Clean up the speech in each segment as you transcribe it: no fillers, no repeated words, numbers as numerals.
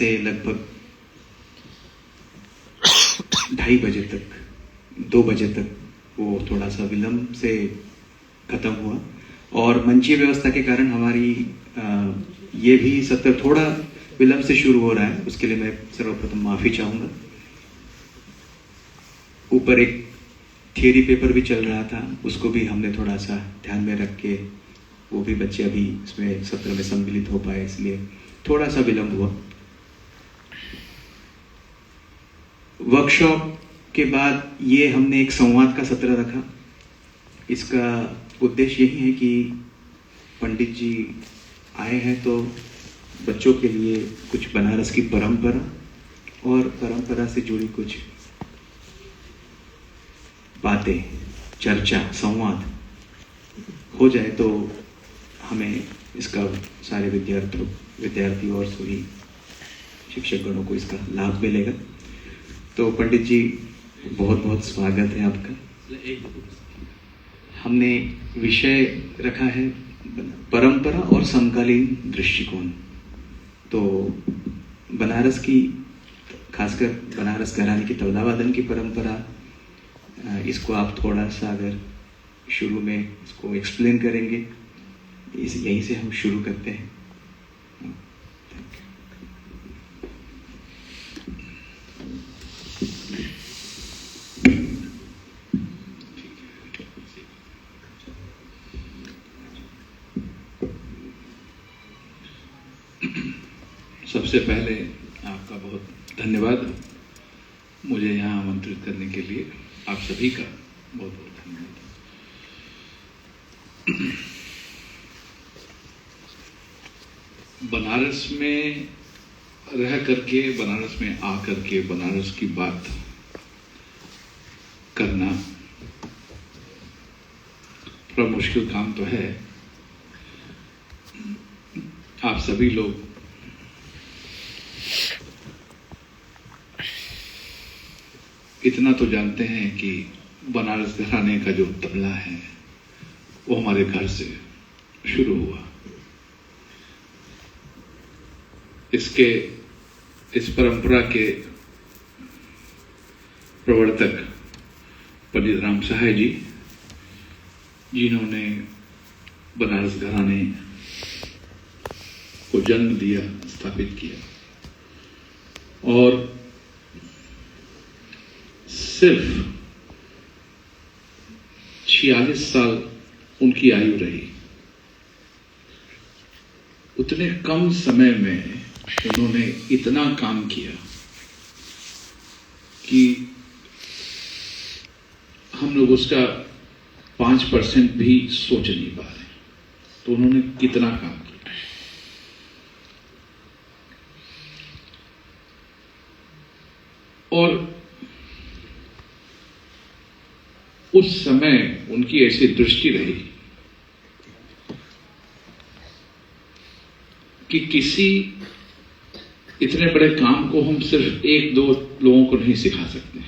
से लगभग 2:30 बजे तक 2 बजे तक वो थोड़ा सा विलंब से खत्म हुआ और मंचीय व्यवस्था के कारण हमारी ये भी सत्र थोड़ा विलंब से शुरू हो रहा है। उसके लिए मैं सर्वप्रथम माफी चाहूंगा। ऊपर एक थियरी पेपर भी चल रहा था, उसको भी हमने थोड़ा सा ध्यान में रख के वो भी बच्चे अभी इसमें सत्र में सम्मिलित हो पाए, इसलिए थोड़ा सा विलंब हुआ। वर्कशॉप के बाद ये हमने एक संवाद का सत्र रखा। इसका उद्देश्य यही है कि पंडित जी आए हैं तो बच्चों के लिए कुछ बनारस की परंपरा और परंपरा से जुड़ी कुछ बातें, चर्चा, संवाद हो जाए तो हमें इसका सारे विद्यार्थी और सभी शिक्षकगणों को इसका लाभ मिलेगा। तो पंडित जी बहुत बहुत स्वागत है आपका। हमने विषय रखा है परंपरा और समकालीन दृष्टिकोण। तो बनारस की, खासकर बनारस घराने की तबला वादन की परंपरा, इसको आप थोड़ा सा अगर शुरू में इसको एक्सप्लेन करेंगे, यहीं से हम शुरू करते हैं। सबसे पहले आपका बहुत धन्यवाद, मुझे यहाँ आमंत्रित करने के लिए आप सभी का बहुत बहुत धन्यवाद। बनारस में रह करके, बनारस में आ करके बनारस की बात करना थोड़ा मुश्किल काम तो है। आप सभी लोग इतना तो जानते हैं कि बनारस घराने का जो तबला है वो हमारे घर से शुरू हुआ। इस परंपरा के प्रवर्तक पंडित राम सहाय जी, जिन्होंने बनारस घराने को जन्म दिया, स्थापित किया, और सिर्फ 46 साल उनकी आयु रही। उतने कम समय में उन्होंने इतना काम किया कि हम लोग उसका 5% भी सोच नहीं पा रहे। तो उन्होंने कितना काम किया। और उस समय उनकी ऐसी दृष्टि रही कि किसी इतने बड़े काम को हम सिर्फ 1-2 लोगों को नहीं सिखा सकते।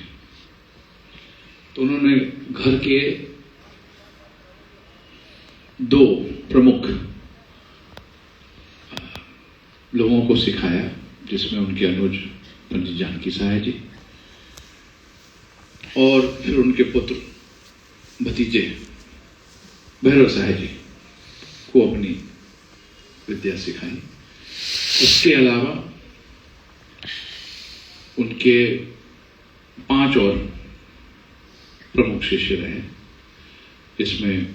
तो उन्होंने घर के 2 प्रमुख लोगों को सिखाया, जिसमें उनके अनुज पंडित जानकी सहाय जी और फिर उनके पुत्र भतीजे भैरव सहाय जी को अपनी विद्या सिखाई। उसके अलावा उनके 5 और प्रमुख शिष्य रहे, इसमें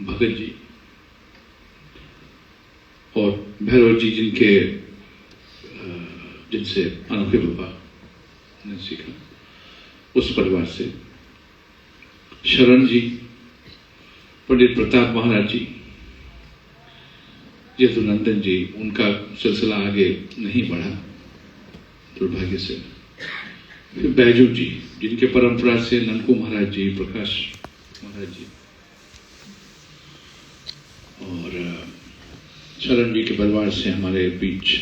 भगत जी और भैरव जी, जिनसे अनोखे बाबा ने सीखा, उस परिवार से शरण जी, पंडित प्रताप महाराज जी, यदुनंदन जी, उनका सिलसिला आगे नहीं बढ़ा दुर्भाग्य से। फिर बैजू जी, जिनके परंपरा से ननकू महाराज जी, प्रकाश महाराज जी, और शरण जी के परिवार से हमारे बीच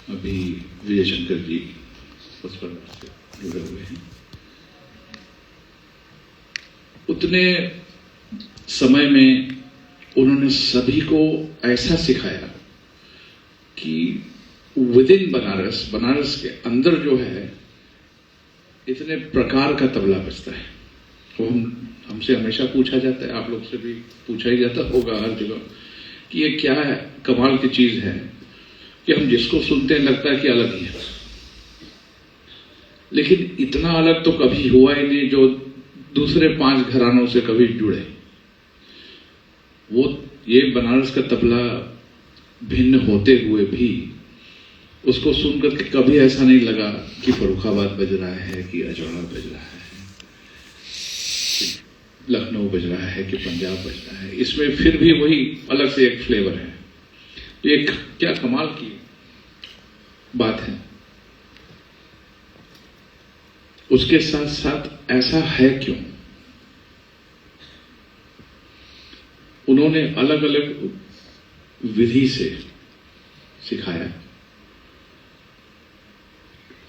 अभी विजय शंकर जी उस परिवार से जुड़े हुए हैं। उतने समय में उन्होंने सभी को ऐसा सिखाया कि विद इन बनारस के अंदर जो है इतने प्रकार का तबला बजता है। वो हमसे हमेशा पूछा जाता है, आप लोग से भी पूछा ही जाता होगा हर जगह, कि ये क्या है, कमाल की चीज है कि हम जिसको सुनते हैं लगता है कि अलग ही है, लेकिन इतना अलग तो कभी हुआ ही नहीं जो दूसरे 5 घरानों से कभी जुड़े। वो ये बनारस का तबला भिन्न होते हुए भी उसको सुनकर के कभी ऐसा नहीं लगा कि फर्रुखाबाद बज रहा है, कि अजवाड़ा बज रहा है, कि लखनऊ बज रहा है, कि पंजाब बज रहा है। इसमें फिर भी वही अलग से एक फ्लेवर है। तो एक क्या कमाल की बात है। उसके साथ साथ ऐसा है क्यों? उन्होंने अलग अलग विधि से सिखाया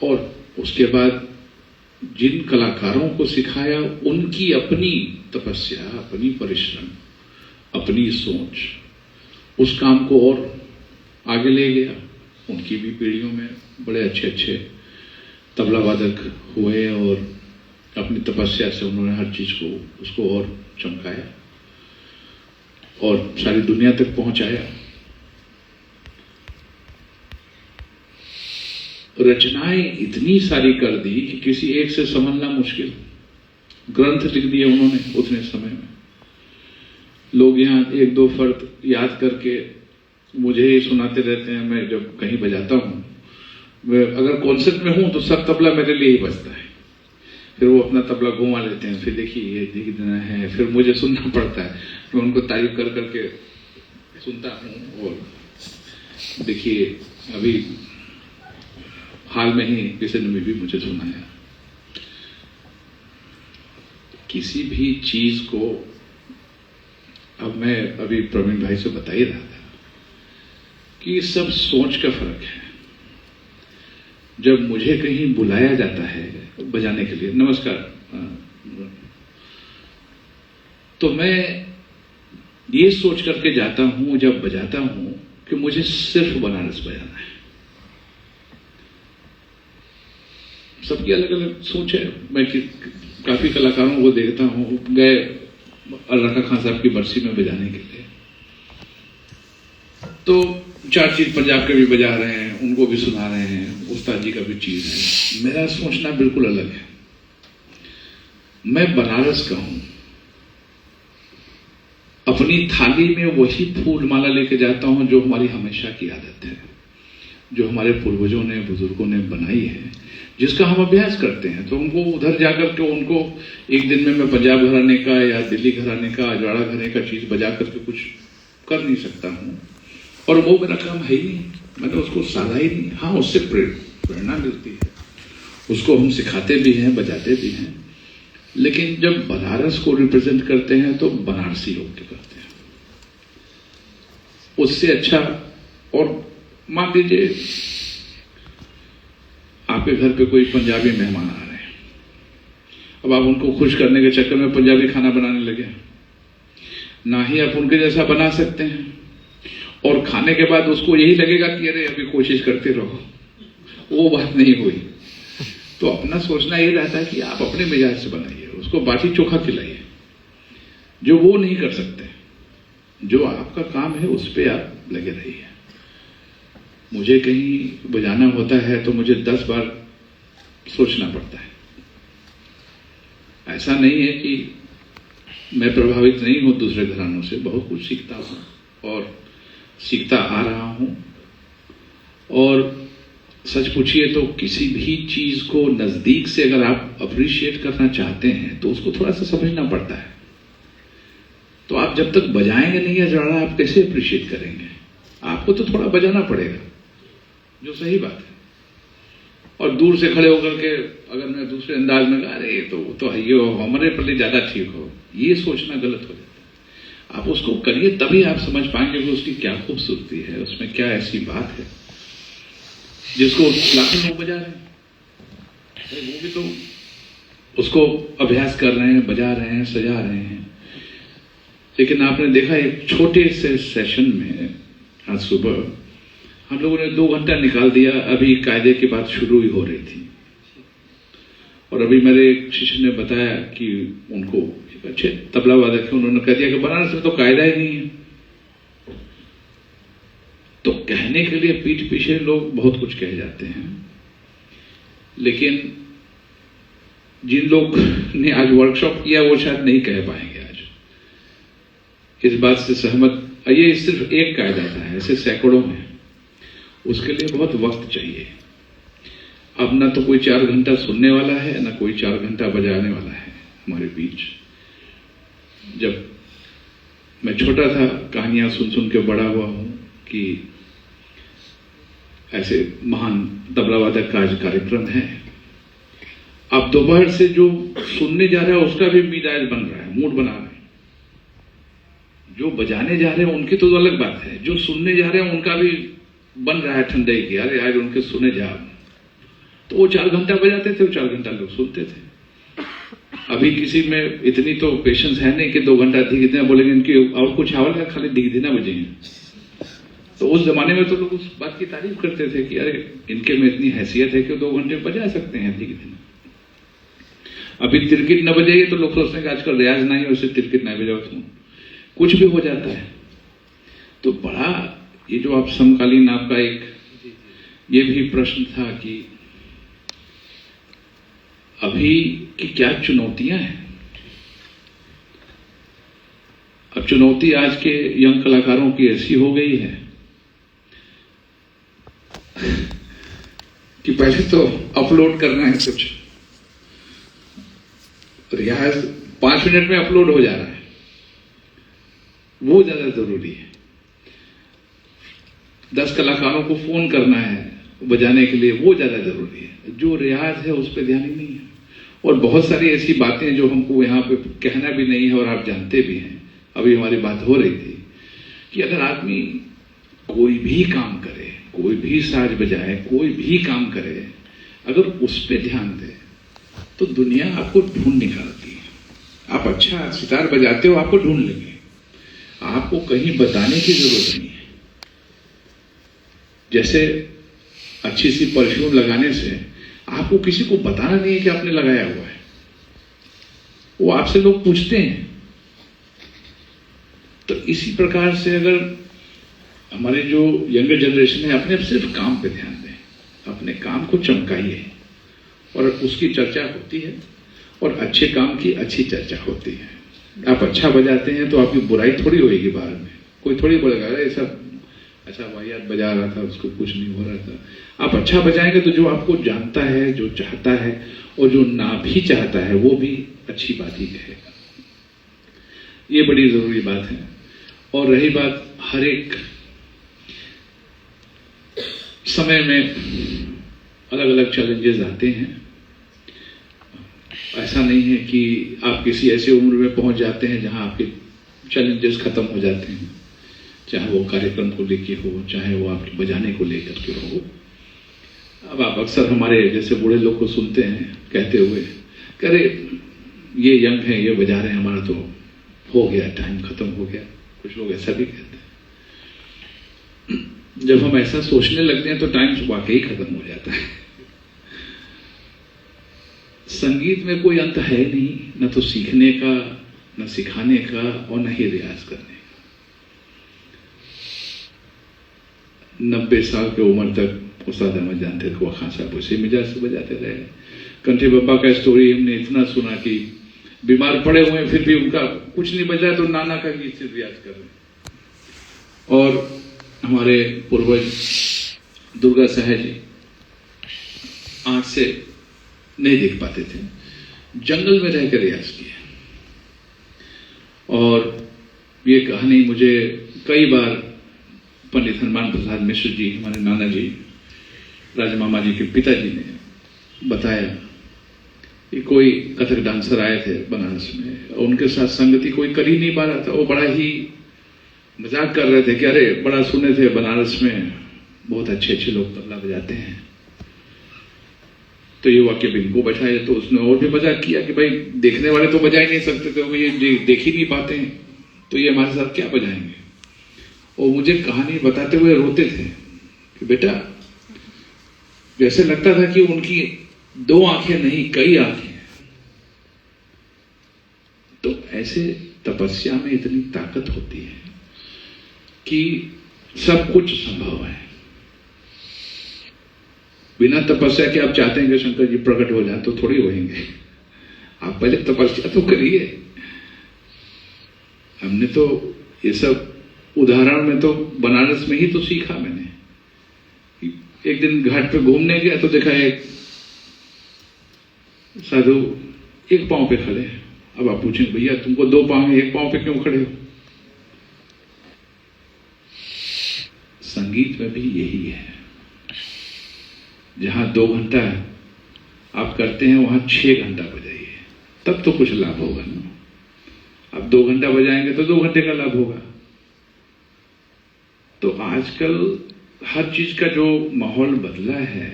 और उसके बाद जिन कलाकारों को सिखाया उनकी अपनी तपस्या, अपनी परिश्रम, अपनी सोच उस काम को और आगे ले गया। उनकी भी पीढ़ियों में बड़े अच्छे अच्छे तबला वादक हुए और अपनी तपस्या से उन्होंने हर चीज को उसको और चमकाया और सारी दुनिया तक पहुंचाया। रचनाएं इतनी सारी कर दी कि किसी एक से समझना मुश्किल। ग्रंथ लिख दिए उन्होंने उतने समय में। लोग यहाँ 1-2 फर्द याद करके मुझे ही सुनाते रहते हैं। मैं जब कहीं बजाता हूँ, मैं अगर कॉन्सर्ट में हूं तो सब तबला मेरे लिए ही बजता है। फिर वो अपना तबला घुमा लेते हैं, फिर देखिए ये देखना है, फिर मुझे सुनना पड़ता है। मैं उनको तारीफ कर करके सुनता हूँ। और देखिए अभी हाल में ही किसी ने भी मुझे सुनाया, किसी भी चीज को, अब मैं अभी प्रवीण भाई से बता ही रहा था कि सब सोच का फर्क है। जब मुझे कहीं बुलाया जाता है बजाने के लिए, नमस्कार, तो मैं ये सोच करके जाता हूं जब बजाता हूं कि मुझे सिर्फ बनारस बजाना है। सबकी अलग अलग सोच है। मैं काफी कलाकारों को देखता हूं, गए अल्लाह खान साहब की बरसी में बजाने के लिए, तो 4 चीज पंजाब के भी बजा रहे हैं, उनको भी सुना रहे हैं, उस्ताद जी का भी चीज है। मेरा सोचना बिल्कुल अलग है। मैं बनारस का हूं, अपनी थाली में वही फूल माला लेके जाता हूं जो हमारी हमेशा की आदत है, जो हमारे पूर्वजों ने, बुजुर्गों ने बनाई है, जिसका हम अभ्यास करते हैं। तो उनको उधर जाकर के उनको एक दिन में मैं पंजाब घराने का या दिल्ली घराने का, अजवाड़ा घराने का चीज बजा करके कुछ कर नहीं सकता हूं, और वो मेरा काम है ही नहीं। मैंने उसको साधा ही नहीं। हाँ, उससे प्रेरणा मिलती है, उसको हम सिखाते भी हैं, बजाते भी हैं, लेकिन जब बनारस को रिप्रेजेंट करते हैं तो बनारसी लोग के करते हैं। उससे अच्छा, और मान लीजिए आपके घर पे कोई पंजाबी मेहमान आ रहे हैं, अब आप उनको खुश करने के चक्कर में पंजाबी खाना बनाने लगे, ना ही आप उनके जैसा बना सकते हैं, और खाने के बाद उसको यही लगेगा कि अरे अभी कोशिश करते रहो, वो बात नहीं हुई। तो अपना सोचना ये रहता है कि आप अपने मिजाज से बनाइए, उसको बाटी चोखा खिलाइए, जो वो नहीं कर सकते। जो आपका काम है उस पर आप लगे रहिए। मुझे कहीं बजाना होता है तो मुझे 10 बार सोचना पड़ता है। ऐसा नहीं है कि मैं प्रभावित नहीं हूं दूसरे घरानों से, बहुत कुछ सीखता हूं और सीखता आ रहा हूं। और सच पूछिए तो किसी भी चीज को नजदीक से अगर आप अप्रिशिएट करना चाहते हैं तो उसको थोड़ा सा समझना पड़ता है। तो आप जब तक बजाएंगे नहीं अजवाड़ा, आप कैसे अप्रिशिएट करेंगे? आपको तो थोड़ा बजाना पड़ेगा, जो सही बात है। और दूर से खड़े होकर के अगर मैं दूसरे अंदाज में गा रहे तो ये हमारे प्रति ज्यादा ठीक हो, ये सोचना गलत हो जाता है। आप उसको करिए, तभी आप समझ पाएंगे कि उसकी क्या खूबसूरती है, उसमें क्या ऐसी बात है जिसको लाखों लोग बजा रहे हैं। वो भी तो उसको अभ्यास कर रहे हैं, बजा रहे हैं, सजा रहे हैं। लेकिन आपने देखा एक छोटे से सेशन में आज सुबह हम लोगों ने 2 घंटा निकाल दिया। अभी कायदे की बात शुरू ही हो रही थी और अभी मेरे एक शिष्य ने बताया कि उनको एक अच्छे तबला वादक है, उन्होंने कह दिया कि बनारस में तो कायदा ही नहीं है। तो कहने के लिए पीठ पीछे लोग बहुत कुछ कह जाते हैं, लेकिन जिन लोग ने आज वर्कशॉप किया वो शायद नहीं कह पाएंगे आज इस बात से सहमत। ये सिर्फ एक कायदा था, ऐसे सैकड़ों हैं, उसके लिए बहुत वक्त चाहिए। अब ना तो कोई 4 घंटा सुनने वाला है, ना कोई 4 घंटा बजाने वाला है हमारे बीच। जब मैं छोटा था कहानियां सुन सुन के बड़ा हुआ हूं कि ऐसे महान तबला वादक का आज कार्यक्रम है। अब दोपहर से जो सुनने जा रहा है उसका भी मिजाज बन रहा है, मूड बना रहा है। जो बजाने जा रहे हैं उनकी तो अलग बात है, जो सुनने जा रहे हैं उनका भी बन रहा है ठंडे की, अरे आज उनके सुने जा। तो वो 4 घंटा बजाते थे, वो 4 घंटा लोग सुनते थे। अभी किसी में इतनी तो पेशेंस है नहीं कि 2 घंटा धीरे बोलेंगे इनकी और कुछ आवल खाली धीरे ना बजेंगे। तो उस जमाने में तो लोग उस बात की तारीफ करते थे कि अरे इनके में इतनी हैसियत है कि 2 घंटे बजा सकते हैं धीरे धीरे। अभी तिरकिट न बजेगी तो लोग सोचते हैं कि आजकल रियाज नहीं है, उससे तिरकिट नहीं बजाओ तुम, कुछ भी हो जाता है। तो बड़ा ये जो आप समकालीन आपका एक ये भी प्रश्न था कि अभी की क्या चुनौतियां हैं। अब चुनौती आज के यंग कलाकारों की ऐसी हो गई है कि पहले तो अपलोड करना है, कुछ रियाज 5 मिनट में अपलोड हो जा रहा है, वो ज्यादा जरूरी है। 10 कलाकारों को फोन करना है बजाने के लिए, वो ज्यादा जरूरी है। जो रियाज है उस पर ध्यान ही नहीं है। और बहुत सारी ऐसी बातें जो हमको यहाँ पे कहना भी नहीं है और आप जानते भी हैं, अभी हमारी बात हो रही थी कि अगर आदमी कोई भी काम करे, कोई भी साज बजाए, कोई भी काम करे, अगर उस पर ध्यान दे तो दुनिया आपको ढूंढ निकालती है। आप अच्छा सितार बजाते हो, आपको ढूंढ लेंगे, आपको कहीं बताने की जरूरत नहीं है। जैसे अच्छी सी परफ्यूम लगाने से आपको किसी को बताना नहीं है कि आपने लगाया हुआ है, वो आपसे लोग पूछते हैं। तो इसी प्रकार से अगर हमारे जो यंगर जनरेशन है, अपने सिर्फ काम पे ध्यान दें, अपने काम को चमकाइए और उसकी चर्चा होती है, और अच्छे काम की अच्छी चर्चा होती है। आप अच्छा बजाते हैं तो आपकी बुराई थोड़ी होगी बाहर में, कोई थोड़ी बोलेगा अरे सब अच्छा वाहियात बजा रहा था, उसको कुछ नहीं हो रहा था। आप अच्छा बजाएंगे तो जो आपको जानता है, जो चाहता है, और जो ना भी चाहता है वो भी अच्छी बात ही कहेगा। ये बड़ी जरूरी बात है। और रही बात, हर एक समय में अलग अलग चैलेंजेस आते हैं। ऐसा नहीं है कि आप किसी ऐसे उम्र में पहुंच जाते हैं जहां आपके चैलेंजेस खत्म हो जाते हैं, चाहे वो कार्यक्रम को लेके हो, चाहे वो आपके बजाने को लेकर के हो। अब आप अक्सर हमारे जैसे बूढ़े लोग को सुनते हैं कहते हुए, अरे ये यंग है, ये बजा रहे हैं, हमारा तो हो गया, टाइम खत्म हो गया। कुछ लोग ऐसा भी कहते हैं। जब हम ऐसा सोचने लगते हैं तो टाइम वाकई खत्म हो जाता है। संगीत में कोई अंत है नहीं, न तो सीखने का, न सिखाने का, और न ही रियाज करने का। 90 साल की उम्र तक उस्ताद अहमद जानते थे, वो खान साहब उसी मिजाज से बजाते रहे। कंठे बब्बा का स्टोरी हमने इतना सुना कि बीमार पड़े हुए फिर भी उनका कुछ नहीं बज रहा तो नाना का गीत से रियाज कर रहे। और हमारे पूर्वज दुर्गा साहब जी आंख से नहीं देख पाते थे, जंगल में रहकर रियाज किया। और ये कहानी मुझे कई बार पंडित हनुमान प्रसाद मिश्र जी, हमारे नाना जी, राजमामा जी के पिताजी ने बताया कि कोई कथक डांसर आए थे बनारस में, और उनके साथ संगति कोई कर ही नहीं पा रहा था। वो बड़ा ही मजाक कर रहे थे कि अरे बड़ा सुने थे बनारस में बहुत अच्छे अच्छे लोग तबला बजाते हैं। तो ये वाक्य इनको बैठाया, तो उसने और भी मजाक किया कि भाई देखने वाले तो बजा ही नहीं सकते थे, वो ये देख ही नहीं पाते हैं, तो ये हमारे साथ क्या बजाएंगे। और मुझे कहानी बताते हुए रोते थे कि बेटा, जैसे लगता था कि उनकी 2 आंखें नहीं, कई आंखें हैं। तो ऐसे तपस्या में इतनी ताकत होती है कि सब कुछ संभव है। बिना तपस्या के आप चाहते हैं कि शंकर जी प्रकट हो जाए तो थोड़ी होंगे। आप पहले तपस्या तो करिए। हमने तो ये सब उदाहरण में तो बनारस में ही तो सीखा मैंने। एक दिन घाट पे घूमने गया तो देखा एक साधु एक पांव पे खड़े हैं। अब आप पूछेंगे भैया तुमको 2 पांव है, एक पांव पे क्यों खड़े हो? संगीत में भी यही है। जहां 2 घंटा आप करते हैं वहां 6 घंटा बजाइए, तब तो कुछ लाभ होगा ना। आप 2 घंटा बजाएंगे तो 2 घंटे का लाभ होगा। तो आजकल हर चीज का जो माहौल बदला है,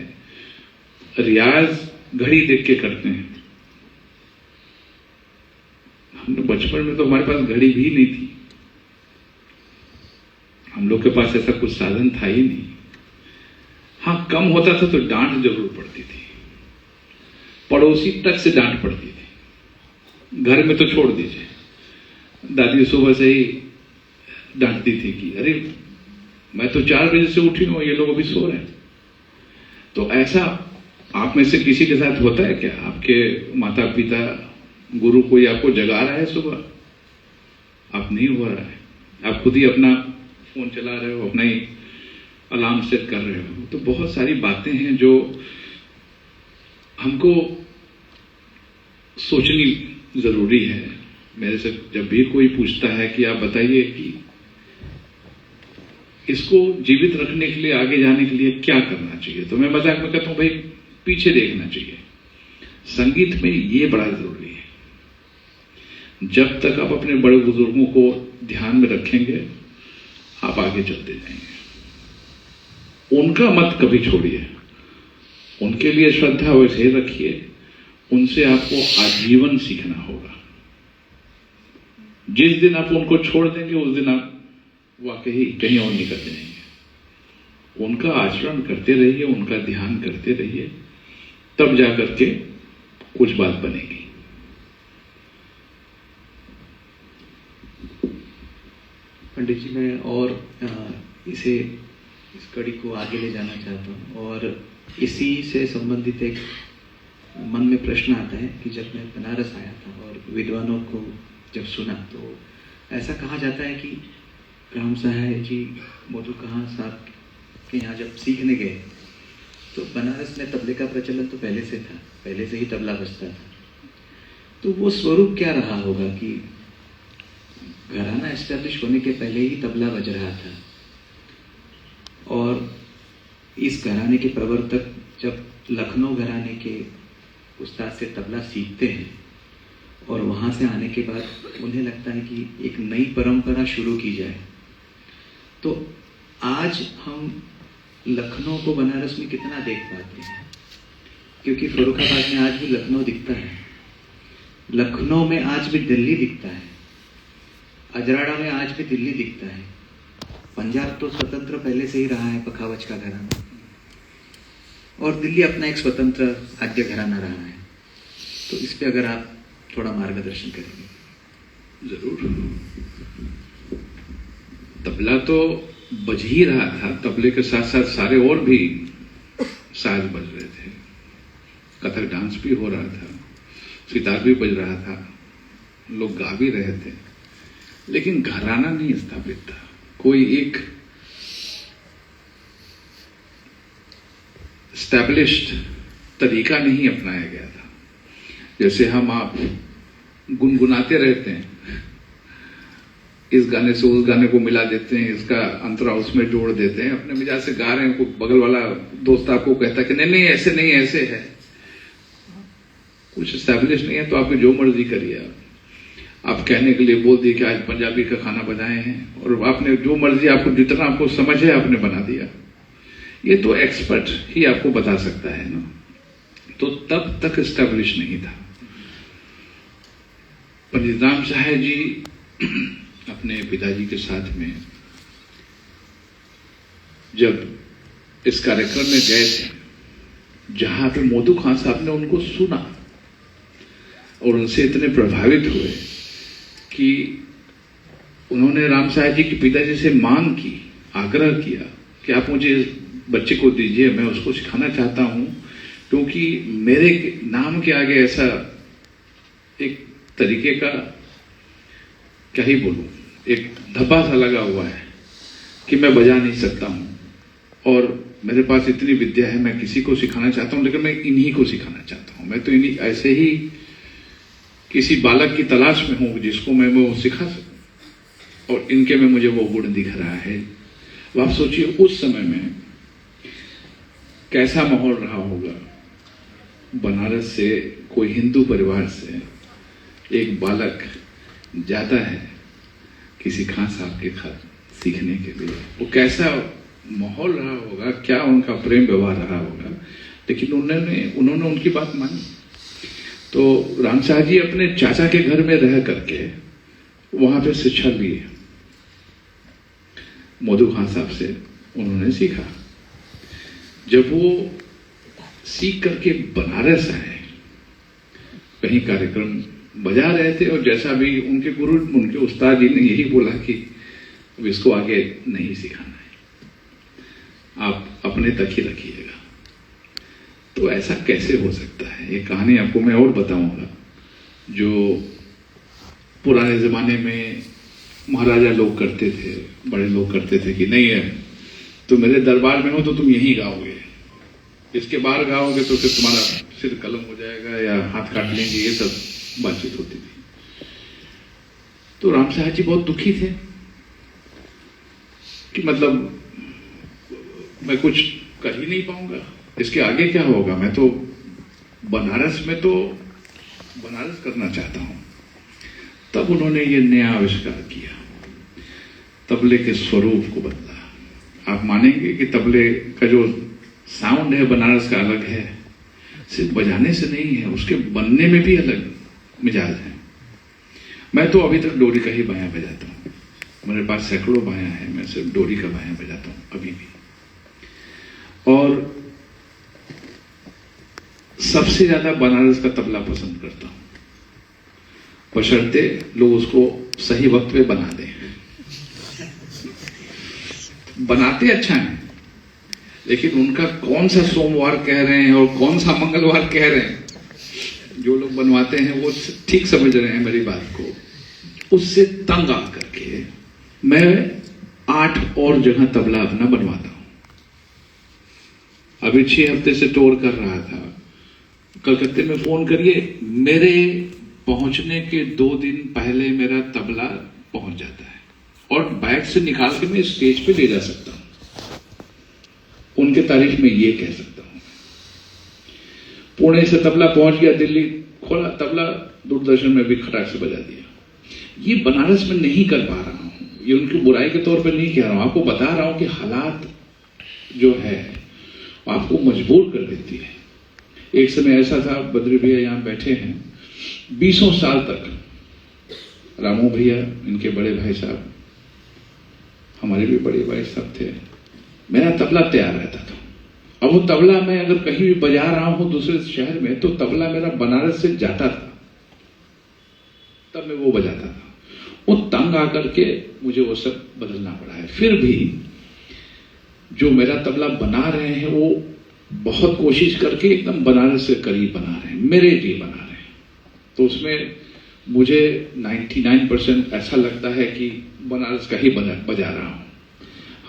रियाज घड़ी देख के करते हैं। हमने बचपन में तो हमारे पास घड़ी भी नहीं थी। हम लोग के पास ऐसा कुछ साधन था ही नहीं। हाँ, कम होता था तो डांट जरूर पड़ती थी, पड़ोसी तक से डांट पड़ती थी। घर में तो छोड़ दीजिए, दादी सुबह से ही डांटती थी कि अरे मैं तो 4 बजे से उठी हूं, ये लोग अभी सो रहे हैं। तो ऐसा आप में से किसी के साथ होता है क्या? आपके माता पिता, गुरु कोई आपको जगा रहा है सुबह? आप नहीं हो रहा है, आप खुद ही अपना फोन चला रहे हो, अपना ही अलार्म सेट कर रहे हो। तो बहुत सारी बातें हैं जो हमको सोचनी जरूरी है। मेरे से जब भी कोई पूछता है कि आप बताइए कि इसको जीवित रखने के लिए, आगे जाने के लिए क्या करना चाहिए, तो मैं मजाक में कहता हूं भाई पीछे देखना चाहिए। संगीत में ये बड़ा जरूरी है। जब तक आप अपने बड़े बुजुर्गों को ध्यान में रखेंगे, आप आगे चलते जाएंगे। उनका मत कभी छोड़िए, उनके लिए श्रद्धा वैसे ही रखिए। उनसे आपको आजीवन सीखना होगा। जिस दिन आप उनको छोड़ देंगे उस दिन आप वाकई कहीं और निकल जाएंगे। उनका आचरण करते रहिए, उनका ध्यान करते रहिए, तब जाकर के कुछ बात बनेगी। पंडित जी, मैं और इस कड़ी को आगे ले जाना चाहता हूँ और इसी से संबंधित एक मन में प्रश्न आता है कि जब मैं बनारस आया था और विद्वानों को जब सुना तो ऐसा कहा जाता है कि राम सहाय जी, मोदू कहाँ साहब के यहाँ जब सीखने गए तो बनारस में तबले का प्रचलन तो पहले से था, पहले से ही तबला बजता था। तो वो स्वरूप क्या रहा होगा कि घराना एस्टेब्लिश होने के पहले ही तबला बज रहा था और इस घराने के प्रवर्तक जब लखनऊ घराने के उस्ताद से तबला सीखते हैं और वहाँ से आने के बाद उन्हें लगता है कि एक नई परंपरा शुरू की जाए, तो आज हम लखनऊ को बनारस में कितना देख पाते हैं? क्योंकि फर्रुखाबाद में आज भी लखनऊ दिखता है, लखनऊ में आज भी दिल्ली दिखता है, अजराड़ा में आज भी दिल्ली दिखता है। पंजाब तो स्वतंत्र पहले से ही रहा है, पखावज का घराना, और दिल्ली अपना एक स्वतंत्र आद्य घराना रहा है। तो इस पे अगर आप थोड़ा मार्गदर्शन करेंगे। जरूर। तबला तो बज ही रहा था, तबले के साथ साथ सारे और भी साज बज रहे थे। कथक डांस भी हो रहा था, सितार भी बज रहा था, लोग गा भी रहे थे, लेकिन घराना नहीं स्थापित था। कोई एक स्टैब्लिश्ड तरीका नहीं अपनाया गया था। जैसे हम आप गुनगुनाते रहते हैं, इस गाने से उस गाने को मिला देते हैं, इसका अंतरा उसमें जोड़ देते हैं, अपने मिजाज से गा रहे हैं, कोई बगल वाला दोस्त आपको कहता है कि नहीं नहीं ऐसे नहीं, ऐसे है। कुछ स्टैब्लिश नहीं है तो आपकी जो मर्जी करिए। आप कहने के लिए बोल दिए कि आज पंजाबी का खाना बनाए हैं और आपने जो मर्जी, आपको जितना आपको समझ है आपने बना दिया। ये तो एक्सपर्ट ही आपको बता सकता है ना। तो तब तक स्टैब्लिश नहीं था। पंडित राम सहाय जी अपने पिताजी के साथ में जब इस कार्यक्रम में गए थे जहां पे मोदू खान साहब ने उनको सुना और उनसे इतने प्रभावित हुए कि उन्होंने राम साहब जी के पिताजी से मांग की, आग्रह किया कि आप मुझे बच्चे को दीजिए, मैं उसको सिखाना चाहता हूं, क्योंकि मेरे नाम के आगे ऐसा एक तरीके का, क्या ही बोलूं, एक धब्बा सा लगा हुआ है कि मैं बजा नहीं सकता हूं और मेरे पास इतनी विद्या है, मैं किसी को सिखाना चाहता हूं, लेकिन मैं इन्हीं को सिखाना चाहता हूं। मैं तो इन्हीं ऐसे ही किसी बालक की तलाश में हूं जिसको मैं वो सिखा सकूं और इनके में मुझे वो गुण दिख रहा है। अब आप सोचिए उस समय में कैसा माहौल रहा होगा। बनारस से कोई हिंदू परिवार से एक बालक जाता है किसी खान साहब के घर सीखने के लिए, वो कैसा माहौल रहा होगा, क्या उनका प्रेम व्यवहार रहा होगा। लेकिन उन्होंने उनकी बात मानी। तो राम साहब जी अपने चाचा के घर में रह करके वहां पे शिक्षा ली, मोदू खान साहब से उन्होंने सीखा। जब वो सीख करके बनारस आए, कहीं कार्यक्रम बजा रहे थे और जैसा भी उनके गुरु, उनके उस्ताद जी ने यही बोला कि अब इसको आगे नहीं सिखाना है, आप अपने तक ही रखिएगा। तो ऐसा कैसे हो सकता है? ये कहानी आपको मैं और बताऊंगा। जो पुराने जमाने में महाराजा लोग करते थे, बड़े लोग करते थे कि नहीं है तो मेरे दरबार में हो तो तुम यहीं गाओगे, इसके बाहर गाओगे तो फिर तुम्हारा सिर कलम हो जाएगा या हाथ काट लेंगे, ये सब बातचीत होती थी। तो राम साहब जी बहुत दुखी थे कि मतलब मैं कुछ कर ही नहीं पाऊंगा, इसके आगे क्या होगा, मैं तो बनारस करना चाहता हूं। तब उन्होंने ये नया आविष्कार किया, तबले के स्वरूप को बदला। आप मानेंगे कि तबले का जो साउंड है बनारस का अलग है, सिर्फ बजाने से नहीं है, उसके बनने में भी अलग मिजाज है। मैं तो अभी तक डोरी का ही बाया बजाता हूँ, मेरे पास सैकड़ों बाया है, मैं सिर्फ डोरी का बाया बजाता हूँ अभी भी। और सबसे ज्यादा बनारस का तबला पसंद करता हूं, बशर्ते लोग उसको सही वक्त पे बना दें। बनाते अच्छा है, लेकिन उनका कौन सा सोमवार कह रहे हैं और कौन सा मंगलवार कह रहे हैं, जो लोग बनवाते हैं वो ठीक समझ रहे हैं मेरी बात को। उससे तंग आ करके मैं 8 और जगह तबला अपना बनवाता हूं। अभी 6 हफ्ते से टूर कर रहा था, कलकत्ते में फोन करिए, मेरे पहुंचने के 2 दिन पहले मेरा तबला पहुंच जाता है और बैग से निकाल के मैं स्टेज पे ले जा सकता हूं। उनके तारीफ में ये कह सकता हूं। पुणे से तबला पहुंच गया, दिल्ली खोला तबला, दूरदर्शन में भी खटाक से बजा दिया। ये बनारस में नहीं कर पा रहा हूं, ये उनकी बुराई के तौर पर नहीं कह रहा हूं, आपको बता रहा हूं कि हालात जो है आपको मजबूर कर देती है। एक समय ऐसा था, बद्री भैया यहां बैठे हैं, 20 साल तक रामू भैया, इनके बड़े भाई साहब, हमारे भी बड़े भाई साहब थे, मेरा तबला तैयार रहता था। अब वो तबला मैं अगर कहीं भी बजा रहा हूं दूसरे शहर में, तो तबला मेरा बनारस से जाता था, तब मैं वो बजाता था। वो तंग आकर के मुझे वो सब बदलना पड़ा है। फिर भी जो मेरा तबला बना रहे हैं वो बहुत कोशिश करके एकदम बनारस से करीब बना रहे हैं, मेरे लिए बना रहे हैं। तो उसमें मुझे 99% ऐसा लगता है कि बनारस का ही बजा रहा हूं।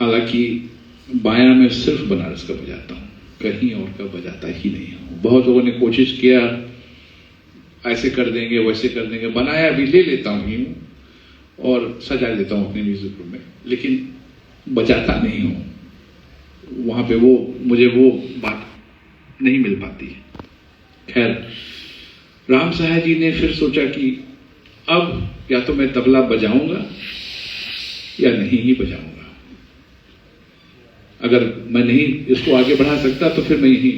हालांकि बाया में सिर्फ बनारस का बजाता हूं, कहीं और का बजाता ही नहीं हूं। बहुत लोगों ने कोशिश किया, ऐसे कर देंगे वैसे कर देंगे, बनाया भी ले लेता हूं और सजा देता हूं अपने म्यूजिक रूम में, लेकिन बजाता नहीं हूं। वहां पे वो मुझे वो बात नहीं मिल पाती है। खैर, राम साहब जी ने फिर सोचा कि अब या तो मैं तबला बजाऊंगा या नहीं ही बजाऊंगा। अगर मैं नहीं इसको आगे बढ़ा सकता तो फिर मैं यही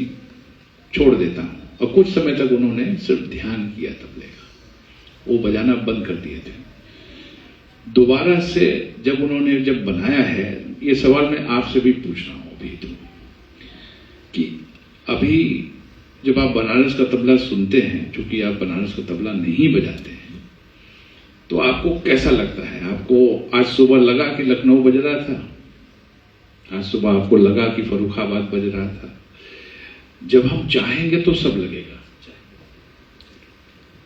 छोड़ देता हूं। और कुछ समय तक उन्होंने सिर्फ ध्यान किया तबले का, वो बजाना बंद कर दिए थे। दोबारा से जब उन्होंने बनाया है, ये सवाल मैं आपसे भी पूछ रहा हूं अभी, तो कि अभी जब आप बनारस का तबला सुनते हैं, चूंकि आप बनारस का तबला नहीं बजाते हैं, तो आपको कैसा लगता है? आपको आज सुबह लगा कि लखनऊ बज रहा था, आज सुबह आपको लगा कि फर्रुखाबाद बज रहा था। जब हम चाहेंगे तो सब लगेगा,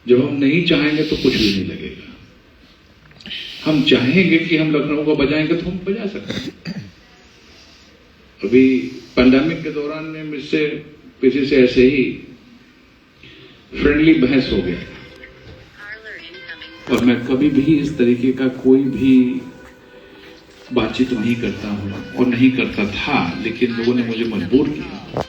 जब हम नहीं चाहेंगे तो कुछ भी नहीं लगेगा। हम चाहेंगे कि हम लखनऊ को बजाएंगे तो हम बजा सकते हैं। अभी पैंडेमिक के दौरान में मुझसे किसी से ऐसे ही फ्रेंडली बहस हो गया और मैं कभी भी इस तरीके का कोई भी बातचीत नहीं करता हूं और नहीं करता था, लेकिन लोगों ने मुझे मजबूर किया।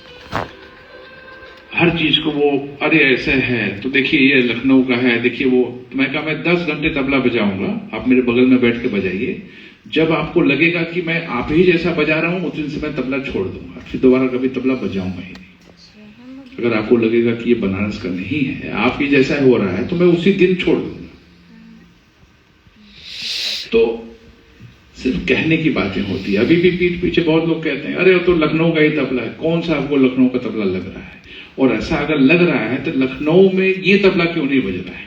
हर चीज को वो, अरे ऐसे है तो देखिए ये लखनऊ का है, देखिए वो। तो मैं कहा मैं 10 घंटे तबला बजाऊंगा, आप मेरे बगल में बैठ के बजाइए। जब आपको लगेगा कि मैं आप ही जैसा बजा रहा हूं, उस दिन से मैं तबला छोड़ दूंगा, फिर दोबारा कभी तबला बजाऊंगा ही नहीं। अगर आपको लगेगा कि ये बनारस का नहीं है, आप ही जैसा हो रहा है, तो मैं उसी दिन छोड़ दूंगा। तो सिर्फ कहने की बातें होती है। अभी भी पीठ पीछे बहुत लोग कहते हैं, अरे तो लखनऊ का ही तबला है, कौन सा आपको लखनऊ का तबला लग रहा है? और ऐसा अगर लग रहा है तो लखनऊ में ये तबला क्यों नहीं बज रहा है?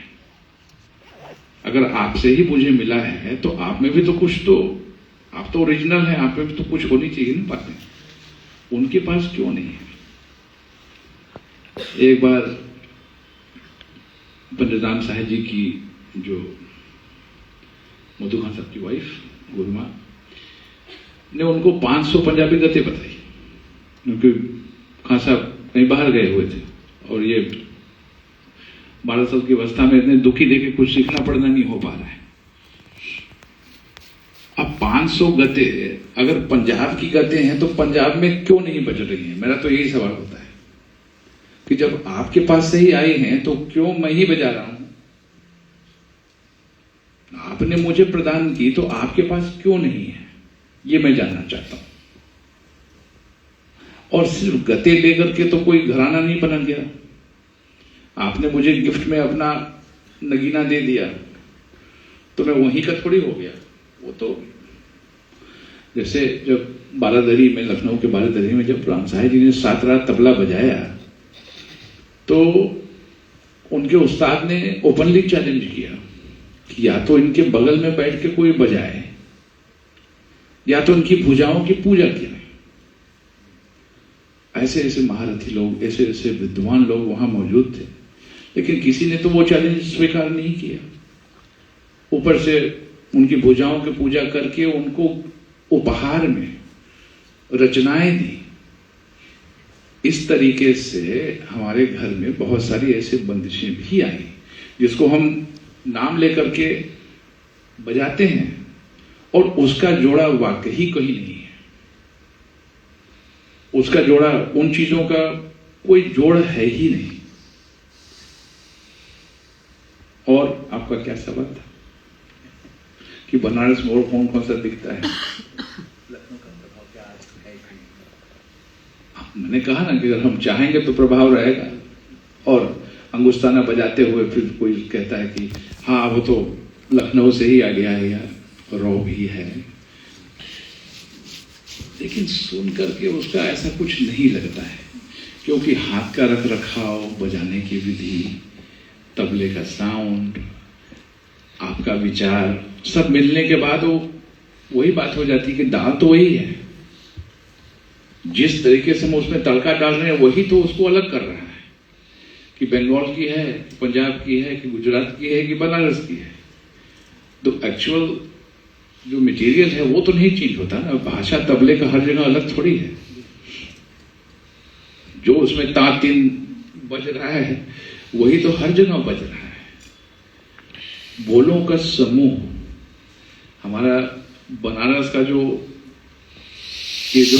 अगर आपसे ही मुझे मिला है तो आप में भी तो कुछ, तो आप तो ओरिजिनल है, आप में भी तो कुछ होनी चाहिए ना बातें। उनके पास क्यों नहीं है? एक बार पंडित राम साहब जी की जो मधु खान साहब की वाइफ गुरुमा ने उनको 500 पंजाबी गते बताई, क्योंकि खान साहब कहीं बाहर गए हुए थे और ये 12 साल की अवस्था में इतने दुखी देके कुछ सीखना पढ़ना नहीं हो पा रहा है। अब 500 गते अगर पंजाब की गते हैं तो पंजाब में क्यों नहीं बज रही हैं? मेरा तो यही सवाल होता है कि जब आपके पास से ही आई हैं तो क्यों मैं ही बजा रहा हूं? आपने मुझे प्रदान की तो आपके पास क्यों नहीं है? ये मैं जानना चाहता हूं। और सिर्फ गते लेकर के तो कोई घराना नहीं बना गया। आपने मुझे गिफ्ट में अपना नगीना दे दिया तो मैं वहीं का थोड़ी हो गया। वो तो जैसे जब बारादरी में, लखनऊ के बारादरी में जब राम साहब जी ने 7 रात तबला बजाया तो उनके उस्ताद ने ओपनली चैलेंज किया कि या तो इनके बगल में बैठ के कोई बजाए या तो इनकी भुजाओं की पूजा किया। ऐसे ऐसे महारथी लोग, ऐसे ऐसे विद्वान लोग वहां मौजूद थे, लेकिन किसी ने तो वो चैलेंज स्वीकार नहीं किया। ऊपर से उनकी भुजाओं की पूजा करके उनको उपहार में रचनाएं दी। इस तरीके से हमारे घर में बहुत सारी ऐसी बंदिशें भी आई जिसको हम नाम लेकर के बजाते हैं और उसका जोड़ा वाकई कहीं नहीं है। उसका जोड़ा, उन चीजों का कोई जोड़ है ही नहीं। और आपका क्या सवाल था कि बनारस में और कौन कौन सा दिखता है? मैंने कहा ना कि अगर हम चाहेंगे तो प्रभाव रहेगा। और अंगुस्ताना बजाते हुए फिर कोई कहता है कि हाँ वो तो लखनऊ से ही आ गया है यार, रौ भी है, लेकिन सुन करके उसका ऐसा कुछ नहीं लगता है, क्योंकि हाथ का रख रखाव, बजाने की विधि, तबले का साउंड, आपका विचार सब मिलने के बाद वो वही बात हो जाती है कि दाल तो वही है। जिस तरीके से हम उसमें तड़का डाल रहे हैं वही तो उसको अलग कर रहा है कि बंगाल की है, पंजाब की है, कि गुजरात की है, कि बनारस की है। तो एक्चुअल जो मटेरियल है वो तो नहीं चेंज होता ना। भाषा तबले का हर जगह अलग थोड़ी है। जो उसमें तातीन बज रहा है वही तो हर जगह बज रहा है। बोलों का समूह, हमारा बनारस का जो ये जो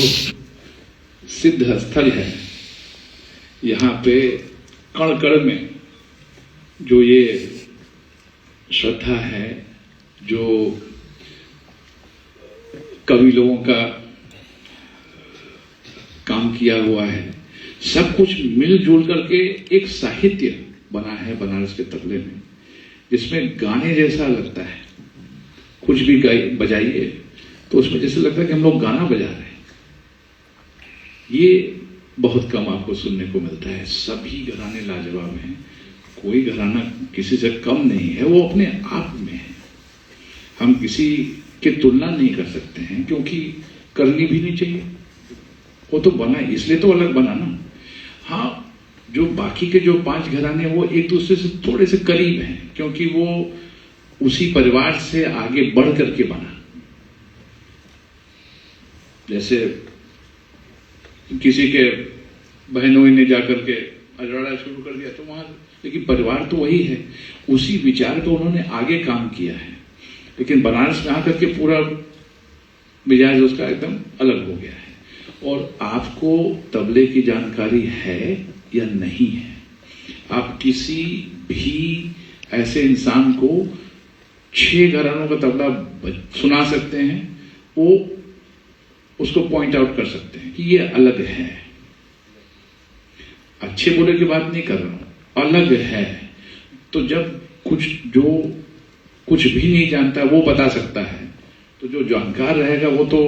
सिद्ध स्थल है, यहाँ पे कण कण में जो ये श्रद्धा है, जो कवि लोगों का काम किया हुआ है, सब कुछ मिलजुल करके एक साहित्य बना है बनारस के तबले में, जिसमें गाने जैसा लगता है। कुछ भी बजाइए तो उसमें जैसे लगता है कि हम लोग गाना बजा रहे हैं। ये बहुत कम आपको सुनने को मिलता है। सभी घराने लाजवाब हैं, कोई घराना किसी से कम नहीं है, वो अपने आप में है। हम किसी की तुलना नहीं कर सकते हैं, क्योंकि करनी भी नहीं चाहिए। वो तो बना इसलिए तो अलग बना ना। हाँ, जो बाकी के जो 5 घराने वो एक दूसरे से थोड़े से करीब हैं, क्योंकि वो उसी परिवार से आगे बढ़ करके बना। जैसे किसी के बहनों ने जाकर के अजवाड़ा शुरू कर दिया तो वहां, लेकिन परिवार तो वही है, उसी विचार को उन्होंने आगे काम किया है। लेकिन बनारस में आकर के पूरा मिजाज उसका एकदम अलग हो गया है। और आपको तबले की जानकारी है या नहीं है, आप किसी भी ऐसे इंसान को 6 घरानों का तबला सुना सकते हैं, वो उसको पॉइंट आउट कर सकते हैं कि ये अलग है। अच्छे बुरे की बात नहीं कर रहा हूं, अलग है। तो जब जो कुछ भी नहीं जानता वो बता सकता है, तो जो जानकार रहेगा वो तो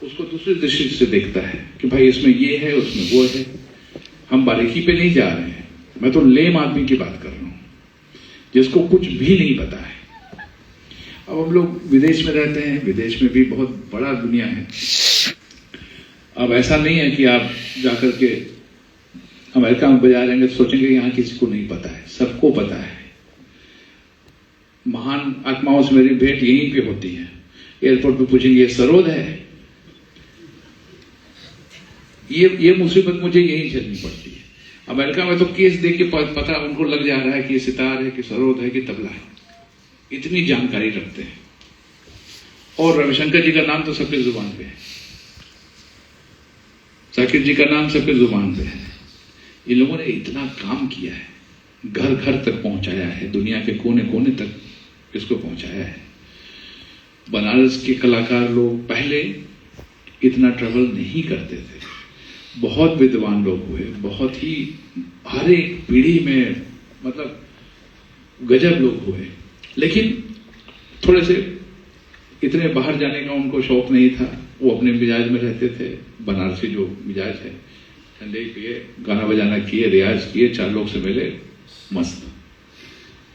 उसको दूसरी दृष्टि से देखता है कि भाई इसमें ये है, उसमें वो है। हम बारीकी पे नहीं जा रहे हैं, मैं तो लेम आदमी की बात कर रहा हूं जिसको कुछ भी नहीं पता है। अब हम लोग विदेश में रहते हैं, विदेश में भी बहुत बड़ा दुनिया है। अब ऐसा नहीं है कि आप जाकर के अमेरिका में बजा रहेंगे तो सोचेंगे यहाँ किसी को नहीं पता है, सबको पता है। महान आत्माओं से मेरी भेंट यहीं पे होती है। एयरपोर्ट पे पूछेंगे ये सरोद है, ये मुसीबत मुझे यहीं झेलनी पड़ती है। अमेरिका में तो केस देख के पता उनको लग जा रहा है कि ये सितार है कि सरोद है कि तबला है, इतनी जानकारी रखते हैं। और रविशंकर जी का नाम तो सबके जुबान पे है, जाकिर जी का नाम सबके जुबान पे है। इन लोगों ने इतना काम किया है, घर घर तक पहुंचाया है, दुनिया के कोने कोने तक इसको पहुंचाया है। बनारस के कलाकार लोग पहले इतना ट्रैवल नहीं करते थे, बहुत विद्वान लोग हुए, बहुत ही हर एक पीढ़ी में मतलब गजब लोग हुए, लेकिन थोड़े से इतने बाहर जाने का उनको शौक नहीं था। वो अपने मिजाज में रहते थे। बनारसी जो मिजाज है, ठंडे पिए, गाना बजाना किए, रियाज किए, 4 लोग से मिले, मस्त।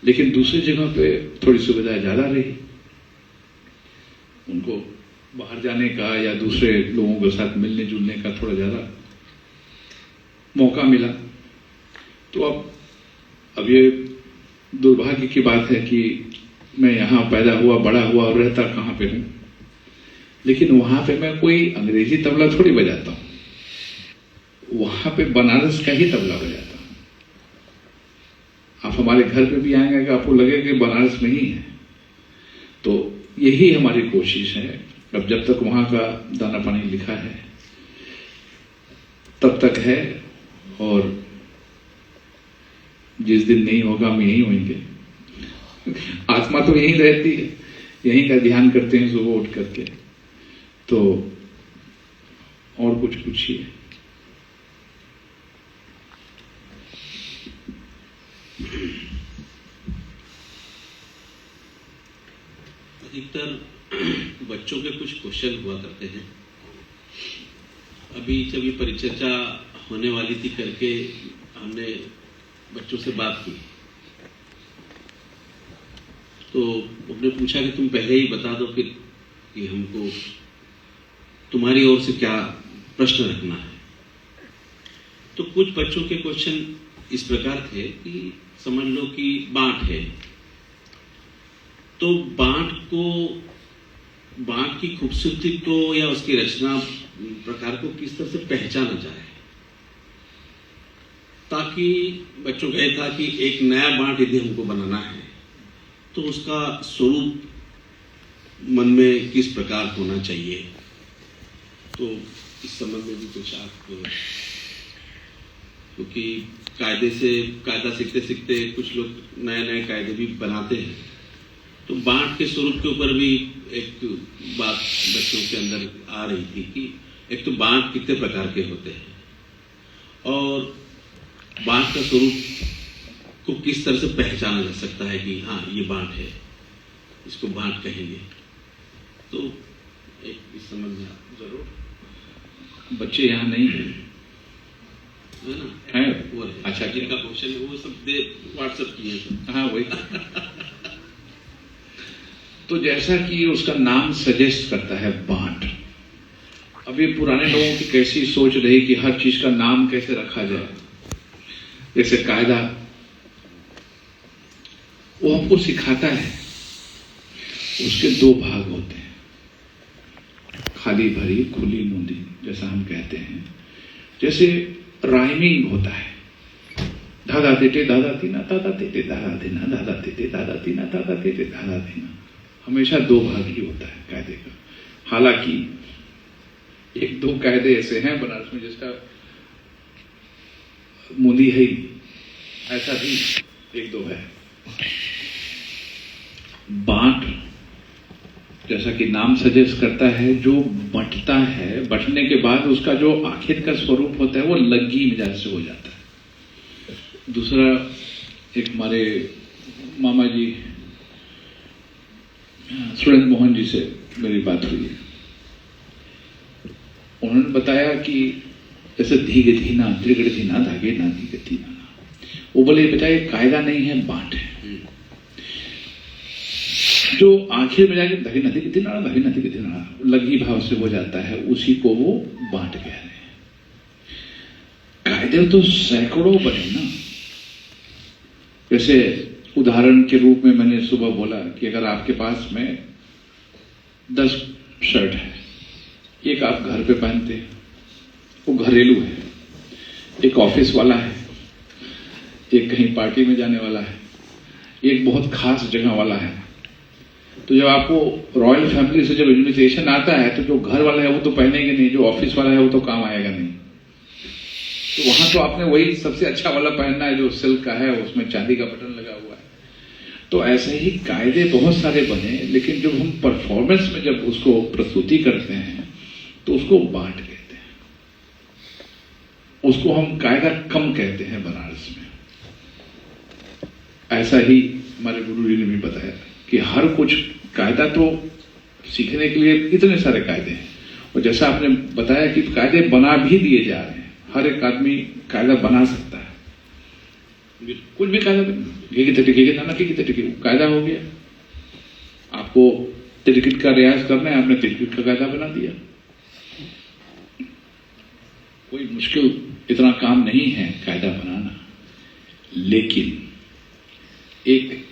लेकिन दूसरी जगह पे थोड़ी सुविधा ज्यादा रही, उनको बाहर जाने का या दूसरे लोगों के साथ मिलने जुलने का थोड़ा ज्यादा मौका मिला। तो अब ये दुर्भाग्य की बात है कि मैं यहाँ पैदा हुआ, बड़ा हुआ और रहता कहाँ पे हूँ, लेकिन वहां पे मैं कोई अंग्रेजी तबला थोड़ी बजाता हूँ, वहां पे बनारस का ही तबला बजाता हूँ। आप हमारे घर पे भी आएंगे कि आपको लगेगा कि बनारस में ही है। तो यही हमारी कोशिश है। अब जब तक वहां का दाना पानी लिखा है तब तक है, और जिस दिन नहीं होगा हम यहीं होंगे। आत्मा तो यहीं रहती है, यहीं का ध्यान करते हैं सुबह उठ करके। तो और कुछ पूछिए। अधिकतर बच्चों के कुछ क्वेश्चन हुआ करते हैं। अभी जब ये परिचर्चा होने वाली थी करके हमने बच्चों से बात की, तो उन्होंने पूछा कि तुम पहले ही बता दो कि हमको तुम्हारी ओर से क्या प्रश्न रखना है। तो कुछ बच्चों के क्वेश्चन इस प्रकार थे कि समझ लो कि बांट है, तो बांट की खूबसूरती को या उसकी रचना प्रकार को किस तरह से पहचाना जाए, ताकि बच्चों का यह था कि एक नया बांट यदि हमको बनाना है तो उसका स्वरूप मन में किस प्रकार होना चाहिए। तो इस संबंध में भी कुछ आप, क्योंकि कायदा सीखते सीखते कुछ लोग नए नए कायदे भी बनाते हैं, तो बांट के स्वरूप के ऊपर भी एक बात बच्चों के अंदर आ रही थी कि एक तो बांट कितने प्रकार के होते हैं और बांट का स्वरूप को किस तरह से पहचाना जा सकता है कि हाँ ये बांट है, इसको बांट कहेंगे। तो एक इस संबंध में जरूर। बच्चे यहाँ नहीं हैं, है ना, है वो है। अच्छा जिनका क्वेश्चन है वो सब व्हाट्सएप किए सब। हाँ वही। तो जैसा कि उसका नाम सजेस्ट करता है बांट, अब ये पुराने लोगों की कैसी सोच रही कि हर चीज का नाम कैसे रखा जाए। जैसे कायदा वो हमको सिखाता है, उसके दो भाग होते हैं, खाली भरी खुली मुंदी जैसा हम कहते हैं। जैसे राइमिंग होता है, दादा तेटे दादा तीना दादा तेटे दादा तीना दादा तेटे दादा तीना दादा तेटे दादा तीना, हमेशा दो भाग ही होता है कायदे का। हालांकि एक दो कायदे ऐसे हैं बनारस में जिसका मुंदी है ही, ऐसा भी एक दो है। बांट जैसा कि नाम सजेस्ट करता है, जो बंटता है, बंटने के बाद उसका जो आखिर का स्वरूप होता है वो लग्गी मिजाज से हो जाता है। दूसरा, एक हमारे मामा जी सुरेंद्र मोहन जी से मेरी बात हुई है, उन्होंने बताया कि जैसे धीगे धीना त्रिगड़ धीना धागे ना धीगे धीना, वो बोले बेटा ये कायदा नहीं है, बांट है। जो आखिर में जाके धगे नदी की दिना धगे नदी की दिना लगी भाव से हो जाता है, उसी को वो बांट कह रहे हैं। कायदे तो सैकड़ों बने ना। जैसे उदाहरण के रूप में मैंने सुबह बोला कि अगर आपके पास में 10 शर्ट है, एक आप घर पे पहनते हैं, वो घरेलू है, एक ऑफिस वाला है, एक कहीं पार्टी में जाने वाला है, एक बहुत खास जगह वाला है। तो जब आपको रॉयल फैमिली से जब इन्विटेशन आता है तो जो घर वाला है वो तो पहनेंगे नहीं, जो ऑफिस वाला है वो तो काम आएगा नहीं। तो वहां तो आपने वही सबसे अच्छा वाला पहनना है जो सिल्क का है, उसमें चांदी का बटन लगा हुआ है। तो ऐसे ही कायदे बहुत सारे बने, लेकिन जब हम परफॉर्मेंस में जब उसको प्रस्तुति करते हैं तो उसको बांट कहते हैं, उसको हम कायदा कम कहते हैं बनारस में। ऐसा ही हमारे गुरु जी ने भी बताया कि हर कुछ कायदा तो सीखने के लिए इतने सारे कायदे हैं, और जैसा आपने बताया कि कायदे बना भी दिए जा रहे हैं, हर एक आदमी कायदा बना सकता है, कुछ भी कायदा कायदा हो गया। आपको तिरकिट का रियाज करना है, आपने तिरकिट का कायदा बना दिया। कोई मुश्किल इतना काम नहीं है कायदा बनाना। लेकिन एक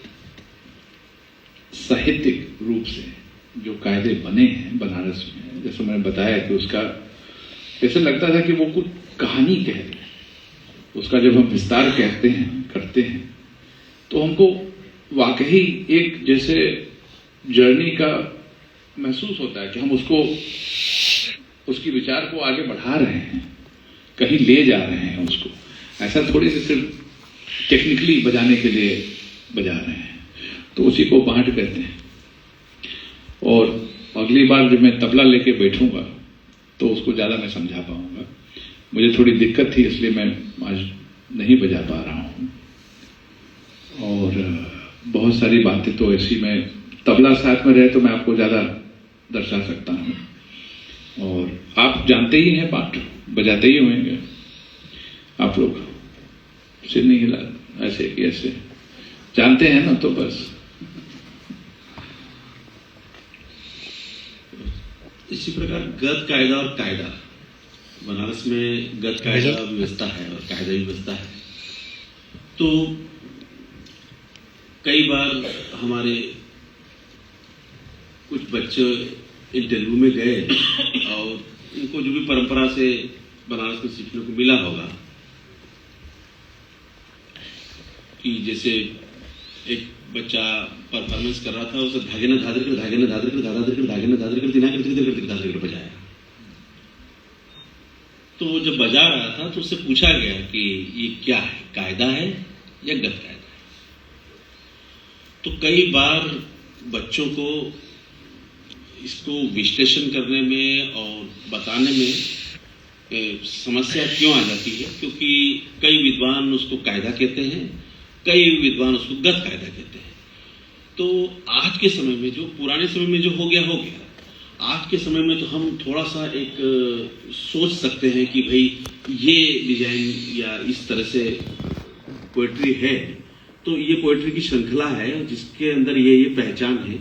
साहित्यिक रूप से जो कायदे बने हैं बनारस में, जैसे मैंने बताया कि उसका ऐसा लगता था कि वो कुछ कहानी कह रही है। उसका जब हम विस्तार कहते हैं करते हैं तो हमको वाकई एक जैसे जर्नी का महसूस होता है कि हम उसको उसकी विचार को आगे बढ़ा रहे हैं, कहीं ले जा रहे हैं उसको। ऐसा थोड़ी सी सिर्फ टेक्निकली बजाने के लिए बजा रहे हैं, तो उसी को बांट कहते हैं। और अगली बार जब मैं तबला लेके बैठूंगा तो उसको ज्यादा मैं समझा पाऊंगा। मुझे थोड़ी दिक्कत थी इसलिए मैं आज नहीं बजा पा रहा हूं, और बहुत सारी बातें तो ऐसी मैं तबला साथ में रहे तो मैं आपको ज्यादा दर्शा सकता हूं। और आप जानते ही हैं, पाठ बजाते ही होंगे आप लोग, सिर नहीं हिला ऐसे कि ऐसे जानते हैं ना, तो बस इसी प्रकार गद कायदा और कायदा, बनारस में गद कायदा व्यवस्था है और कायदा व्यवस्था है। तो कई बार हमारे कुछ बच्चे इंटरव्यू में गए और उनको जो भी परंपरा से बनारस में सीखने को मिला होगा कि जैसे एक बच्चा परफॉर्मेंस कर रहा था, उसे धागे न धादर कर धागे न धादर कर धागा कर धागे न धादर कर दिना कर बजाया। तो वो जब बजा रहा था तो उससे पूछा गया कि ये क्या है, कायदा है या गद कायदा है। तो कई बार बच्चों को इसको विश्लेषण करने में और बताने में समस्या क्यों आ जाती है, क्योंकि कई विद्वान उसको कायदा कहते हैं, कई विद्वान उसको गद कायदा कहते हैं। तो आज के समय में जो पुराने समय में जो हो गया, आज के समय में तो हम थोड़ा सा एक सोच सकते हैं कि भाई ये डिजाइन या इस तरह से पोएट्री है, तो ये पोएट्री की श्रृंखला है जिसके अंदर ये पहचान है,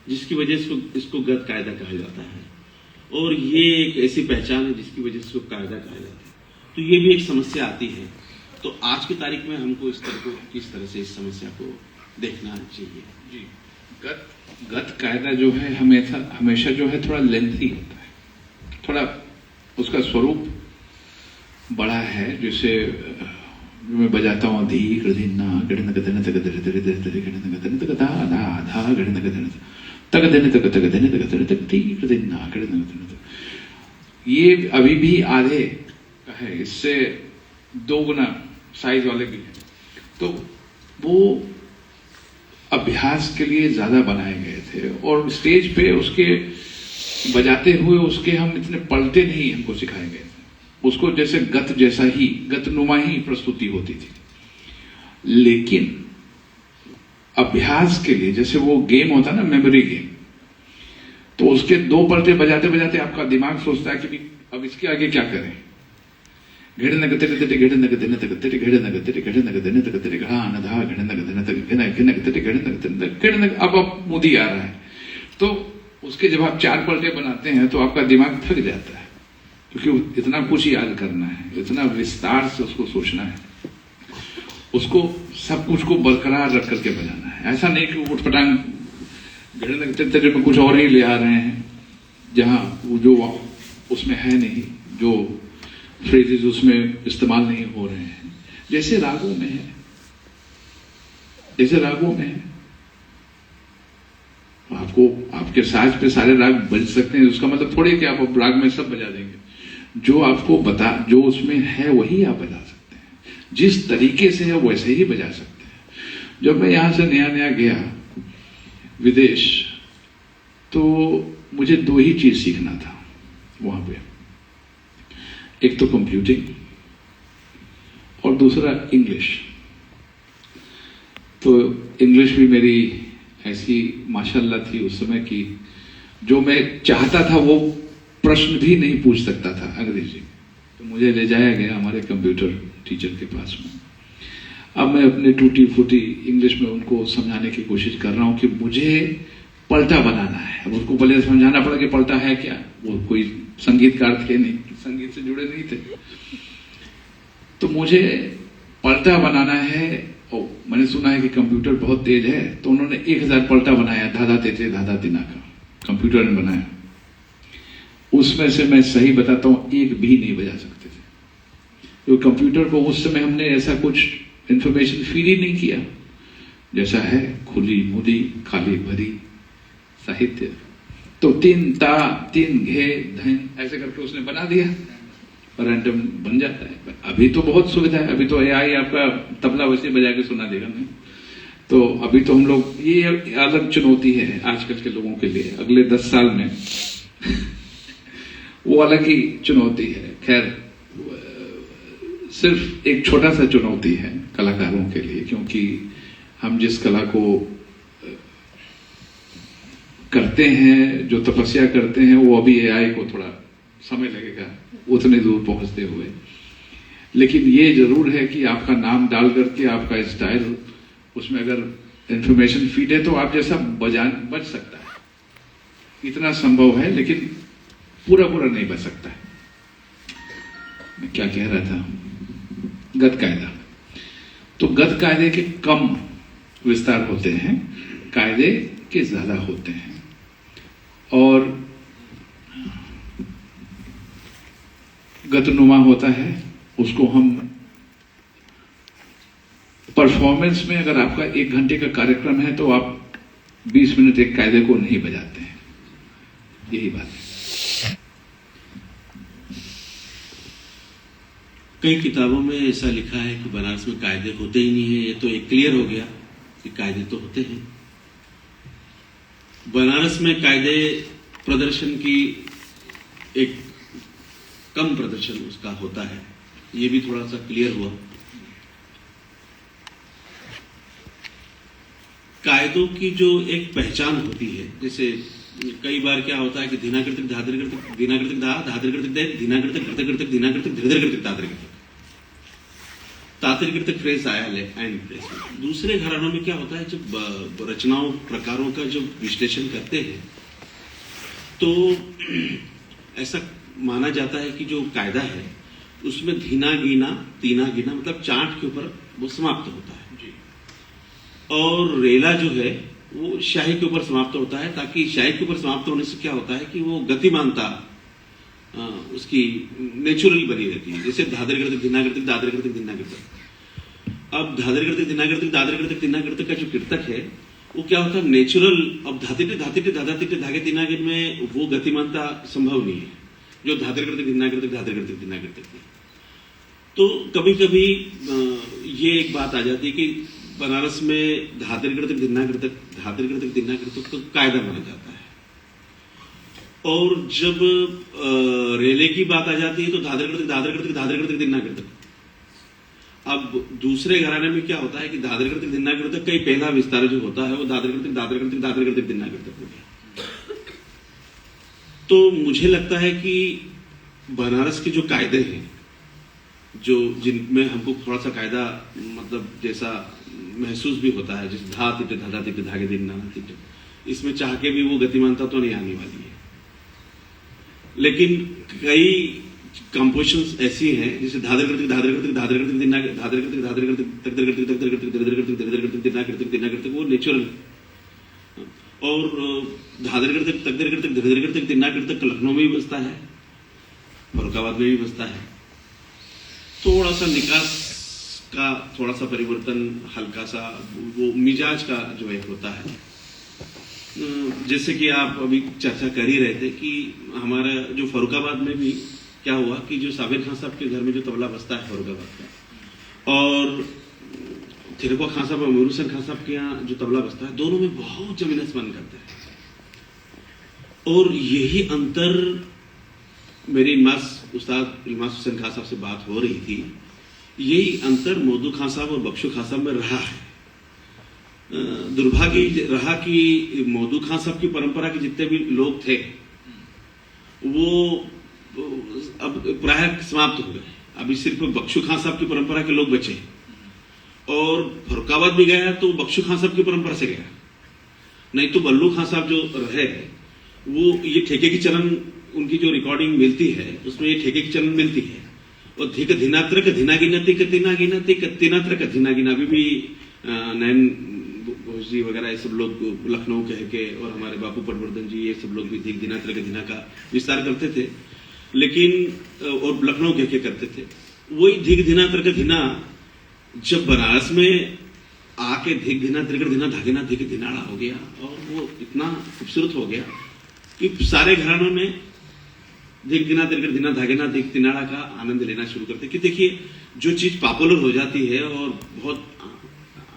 जिसकी वजह से इसको गद कायदा कहा जाता है, और ये एक ऐसी पहचान है जिसकी वजह से इसको कायदा कहा जाता है। तो ये भी एक समस्या आती है। तो आज की तारीख में हमको किस तरह से इस समस्या को देखना चाहिए? जी, गत कायदा जो है हमेशा जो है थोड़ा लेंथी होता है, थोड़ा उसका स्वरूप बड़ा है। जैसे मैं बजाता हूँ धी गृधिन्ना गणन गदन तक दर दर दर दर गणन गदन तक धा धा धा गणन गदन तक दिन तक तक दिन तक दर तक धी गृधिन्ना गणन गदन तक। ये अभी भी आधे का है, इससे 2 गुना साइज वाले भी हैं। तो वो अभ्यास के लिए ज्यादा बनाए गए थे, और स्टेज पे उसके बजाते हुए उसके हम इतने पलटे नहीं हमको सिखाए गए थे। उसको जैसे गत जैसा ही गतनुमा ही प्रस्तुति होती थी। लेकिन अभ्यास के लिए जैसे वो गेम होता है ना, मेमोरी गेम, तो उसके 2 पलटे बजाते बजाते आपका दिमाग सोचता है कि अब इसके आगे क्या करें। अब मुदी आ रहा है, तो उसके जब आप 4 पलटे बनाते हैं तो आपका दिमाग थक जाता है, क्योंकि इतना कुछ याद करना है, इतना विस्तार से उसको सोचना है, उसको सब कुछ को बरकरार रख करके बजाना है। ऐसा नहीं कि उठपटांग में कुछ और ही ले आ रहे हैं, जहां वो जो उसमें है नहीं, जो फ्रेजेस उसमें इस्तेमाल नहीं हो रहे हैं, जैसे रागों में है, जैसे रागों में है। आपको आपके साज पे सारे राग बज सकते हैं, उसका मतलब थोड़ी कि आप राग में सब बजा देंगे। जो आपको जो उसमें है वही आप बजा सकते हैं, जिस तरीके से है वैसे ही बजा सकते हैं। जब मैं यहां से नया नया गया विदेश, तो मुझे 2 ही चीज सीखना था वहां पे, एक तो कंप्यूटिंग और दूसरा इंग्लिश। तो इंग्लिश भी मेरी ऐसी माशाल्लाह थी उस समय की, जो मैं चाहता था वो प्रश्न भी नहीं पूछ सकता था अंग्रेजी में। तो मुझे ले जाया गया हमारे कंप्यूटर टीचर के पास में। अब मैं अपने टूटी फूटी इंग्लिश में उनको समझाने की कोशिश कर रहा हूं कि मुझे पलटा बनाना है। अब उसको पहले समझाना पड़ा कि पलटा है क्या, वो कोई संगीतकार थे नहीं, संगीत से जुड़े नहीं थे। तो मुझे पलटा बनाना है, और मैंने सुना है कि कंप्यूटर बहुत तेज है, तो उन्होंने 1000 पलटा बनाया, धाधा तेजे धाधा तिना का कंप्यूटर ने बनाया। उसमें से मैं सही बताता हूं, एक भी नहीं बजा सकते थे, क्योंकि कंप्यूटर को उस समय हमने ऐसा कुछ इंफॉर्मेशन फीड ही नहीं किया जैसा है खुली मुदी खाली भरी साहित्य। तो 3 ता 3 घे धन ऐसे करके उसने बना दिया, रैंडम बन जाता है। अभी तो बहुत सुविधा है, अभी तो एआई आपका तबला वैसे बजा के सुना देगा नहीं। तो अभी तो हम लोग, ये अलग चुनौती है आजकल के लोगों के लिए, अगले 10 साल में वो अलग ही चुनौती है। खैर, सिर्फ एक छोटा सा चुनौती है कलाकारों के लिए, क्योंकि हम जिस कला को करते हैं, जो तपस्या करते हैं, वो अभी एआई को थोड़ा समय लगेगा उतने दूर पहुंचते हुए। लेकिन ये जरूर है कि आपका नाम डाल करके आपका स्टाइल, उसमें अगर इंफॉर्मेशन फीड है तो आप जैसा बच सकता है, इतना संभव है, लेकिन पूरा नहीं बच सकता है। मैं क्या कह रहा था, गद कायदा। तो गद कायदे के कम विस्तार होते हैं, कायदे के ज्यादा होते हैं। और गतनुमा होता है, उसको हम परफॉर्मेंस में, अगर आपका 1 घंटे का कार्यक्रम है तो आप 20 मिनट एक कायदे को नहीं बजाते हैं, यही बात है। कई किताबों में ऐसा लिखा है कि बनारस में कायदे होते ही नहीं है। ये तो एक क्लियर हो गया कि कायदे तो होते हैं। बनारस में कायदे प्रदर्शन की एक कम प्रदर्शन उसका होता है, ये भी थोड़ा सा क्लियर हुआ। कायदों की जो एक पहचान होती है, जैसे कई बार क्या होता है कि धीना कृतक धादर कृतक धीना कृतक धा धादर कृतक दे धीना कृतक कृतक कृतक धीना कृतक धीर कृतक तादर कृतक तातर कृतक फ्रेज आया है एंड फ्रेज में। दूसरे घरानों में क्या होता है, जब रचनाओं प्रकारों का जब विश्लेषण करते हैं तो ऐसा माना जाता है कि जो कायदा है उसमें धीना गीना तीना गीना मतलब चाट के ऊपर वो समाप्त होता है और रेला जो है वो शाही के ऊपर समाप्त होता है, ताकि शाही के ऊपर समाप्त होने से क्या होता है कि वो गतिमानता उसकी नेचुरल बनी रहती है। जैसे धादर कृतक धीना कृतक दादर कृतक धीना कृतक। अब धादर कृतक धीना कृतक दादर कृतक धीना कृतक का जो कृतक है वो क्या होता है नेचुरल। अब धातिटे धाधा धागे तीनागिन में वो गतिमानता संभव नहीं है जो धादर कृतक धीना कृतक धादर कृतक धीना कृतक में। तो कभी कभी ये एक बात आ जाती है कि बनारस में धादर कृतक धीना कृतक तो कायदा माना जाता है, और जब रेले की बात आ जाती है तो धादर कृतक धीना कृतक। अब दूसरे घराने में क्या होता है कि धादर कृतक धीना कृतक का पहला विस्तार जो होता है वो धादर कृतक धीना कृतक हो गया। तो मुझे लगता है कि बनारस के जो कायदे हैं जो जिनमें हमको थोड़ा सा कायदा मतलब जैसा महसूस भी होता है, जैसे धा तिट धाधा तिट धागे दिन नाना तिट, इसमें चाह के भी वो गतिमानता तो नहीं आने वाली है। लेकिन कई कंपोजिशंस ऐसी हैं जैसे धादर कृतक दिना कृतक वो नेचुरल, और धादर कृतक दिना कृतक लखनऊ में भी बसता है, फरुखाबाद में भी बसता है। थोड़ा सा निकास का थोड़ा सा परिवर्तन हल्का सा वो मिजाज का जो है होता है। जैसे कि आप अभी चर्चा कर ही रहे थे कि हमारा जो फरुखाबाद में भी क्या हुआ कि जो साबिर खान साहब के घर में जो तबला बजता है फरुखाबाद का, और थिरको खान साहब और मयूर हुसैन खान साहब के यहाँ जो तबला बजता है, दोनों में बहुत जमीन आसमान करते हैं। और यही अंतर मेरी उस्ताद इल्मास हुसैन खान साहब से बात हो रही थी, यही अंतर मौदू खान साहब और बख्शू खान साहब में रहा है। दुर्भाग्य रहा कि मौदू खान साहब की परंपरा के जितने भी लोग थे वो अब प्राय समाप्त हो गए। अभी सिर्फ बख्शू खान साहब की परंपरा के लोग बचे, और फरुखाबाद भी गया तो बख्शू खान साहब की परंपरा से गया, नहीं तो बल्लू खान साहब जो रहे वो ये ठेके की चलन उनकी जो रिकॉर्डिंग मिलती है उसमें ये ठेके की चलन मिलती है। और धिक धिनात्र का धिना गिना तिक तिना गिना तिक तिनात्र का धिना गिना अभी भी नैन घोष जी वगैरह ये सब लोग लखनऊ कह के, और हमारे बापू पटवर्धन जी ये सब लोग भी धिक धिनात्र का धिना का विस्तार करते थे, लेकिन और लखनऊ कह के करते थे। वही धिक धिनात्र का धिना जब बनारस में आके धिक धिना त्रिकट धिना धागेना धिक धिनाड़ा हो गया और वो इतना खूबसूरत हो गया कि सारे घरानों में धिक धिना त्रिकट धिना धागेना धिक धिनाड़ा का आनंद लेना शुरू करते। कि देखिए जो चीज पॉपुलर हो जाती है और बहुत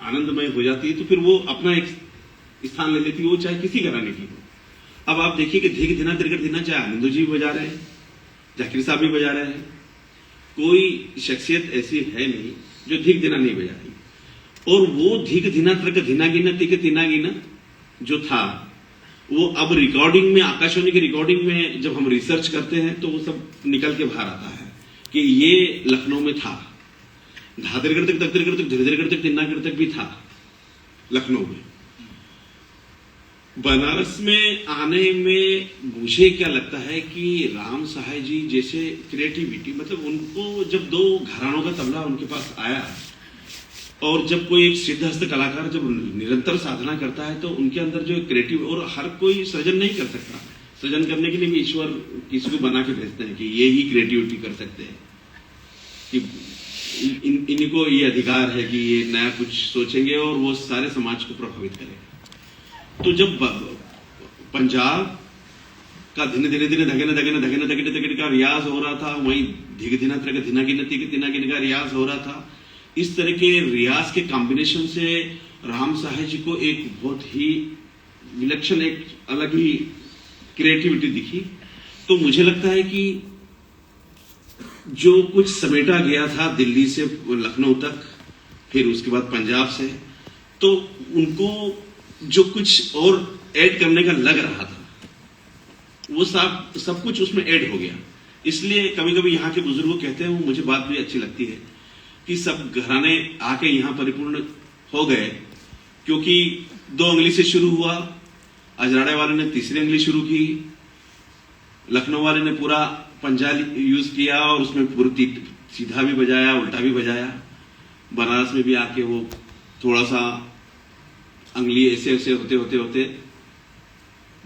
आनंदमय हो जाती है तो फिर वो अपना एक स्थान ले लेती है, वो चाहे किसी घराने की हो। अब आप देखिए कि धिक धिना त्रिकट धिना चाहे आनंदो जी भी बजा रहे हैं, जाकिर साहब भी बजा रहे हैं, कोई शख्सियत ऐसी है नहीं जो धिक धिना नहीं बजा रही। और वो धिक धिना त्रिकट धिना गिना तिक तिना गिना जो था वो अब रिकॉर्डिंग में, आकाशवाणी की रिकॉर्डिंग में जब हम रिसर्च करते हैं तो वो सब निकल के बाहर आता है कि ये लखनऊ में था। धादर कृतक दक्तर कृतक धीरे कृतक तिन्ना कृतक भी था लखनऊ में। बनारस में आने में मुझे क्या लगता है कि राम सहाय जी जैसे क्रिएटिविटी, मतलब उनको जब दो घरानों का तबला उनके पास आया और जब कोई एक सिद्धहस्त कलाकार जब निरंतर साधना करता है तो उनके अंदर जो क्रिएटिव, और हर कोई सृजन नहीं कर सकता, सृजन करने के लिए भी ईश्वर किसी को बना के भेजते हैं कि ये ही क्रिएटिविटी कर सकते हैं, कि इनको ये अधिकार है कि ये नया कुछ सोचेंगे और वो सारे समाज को प्रभावित करेगा। तो जब पंजाब का धीरे धीरे धीरे धगेना का रियाज हो रहा था, वहीं धिक धिना त्रिक धिना गिना तिक तिना गिन का रियाज हो रहा था। इस तरह के रियाज के कॉम्बिनेशन से राम सहाय जी को एक बहुत ही विलक्षण, एक अलग ही क्रिएटिविटी दिखी। तो मुझे लगता है कि जो कुछ समेटा गया था दिल्ली से लखनऊ तक, फिर उसके बाद पंजाब से, तो उनको जो कुछ और ऐड करने का लग रहा था वो सब कुछ उसमें ऐड हो गया। इसलिए कभी कभी यहाँ के बुजुर्ग कहते हैं, वो मुझे बात भी अच्छी लगती है कि सब घराने आके यहाँ परिपूर्ण हो गए, क्योंकि 2 अंगली से शुरू हुआ, अजराड़े वाले ने तीसरी अंगली शुरू की, लखनऊ वाले ने पूरा पंजा यूज किया और उसमें पूरी सीधा भी बजाया, उल्टा भी बजाया। बनारस में भी आके वो थोड़ा सा अंगली ऐसे ऐसे होते होते होते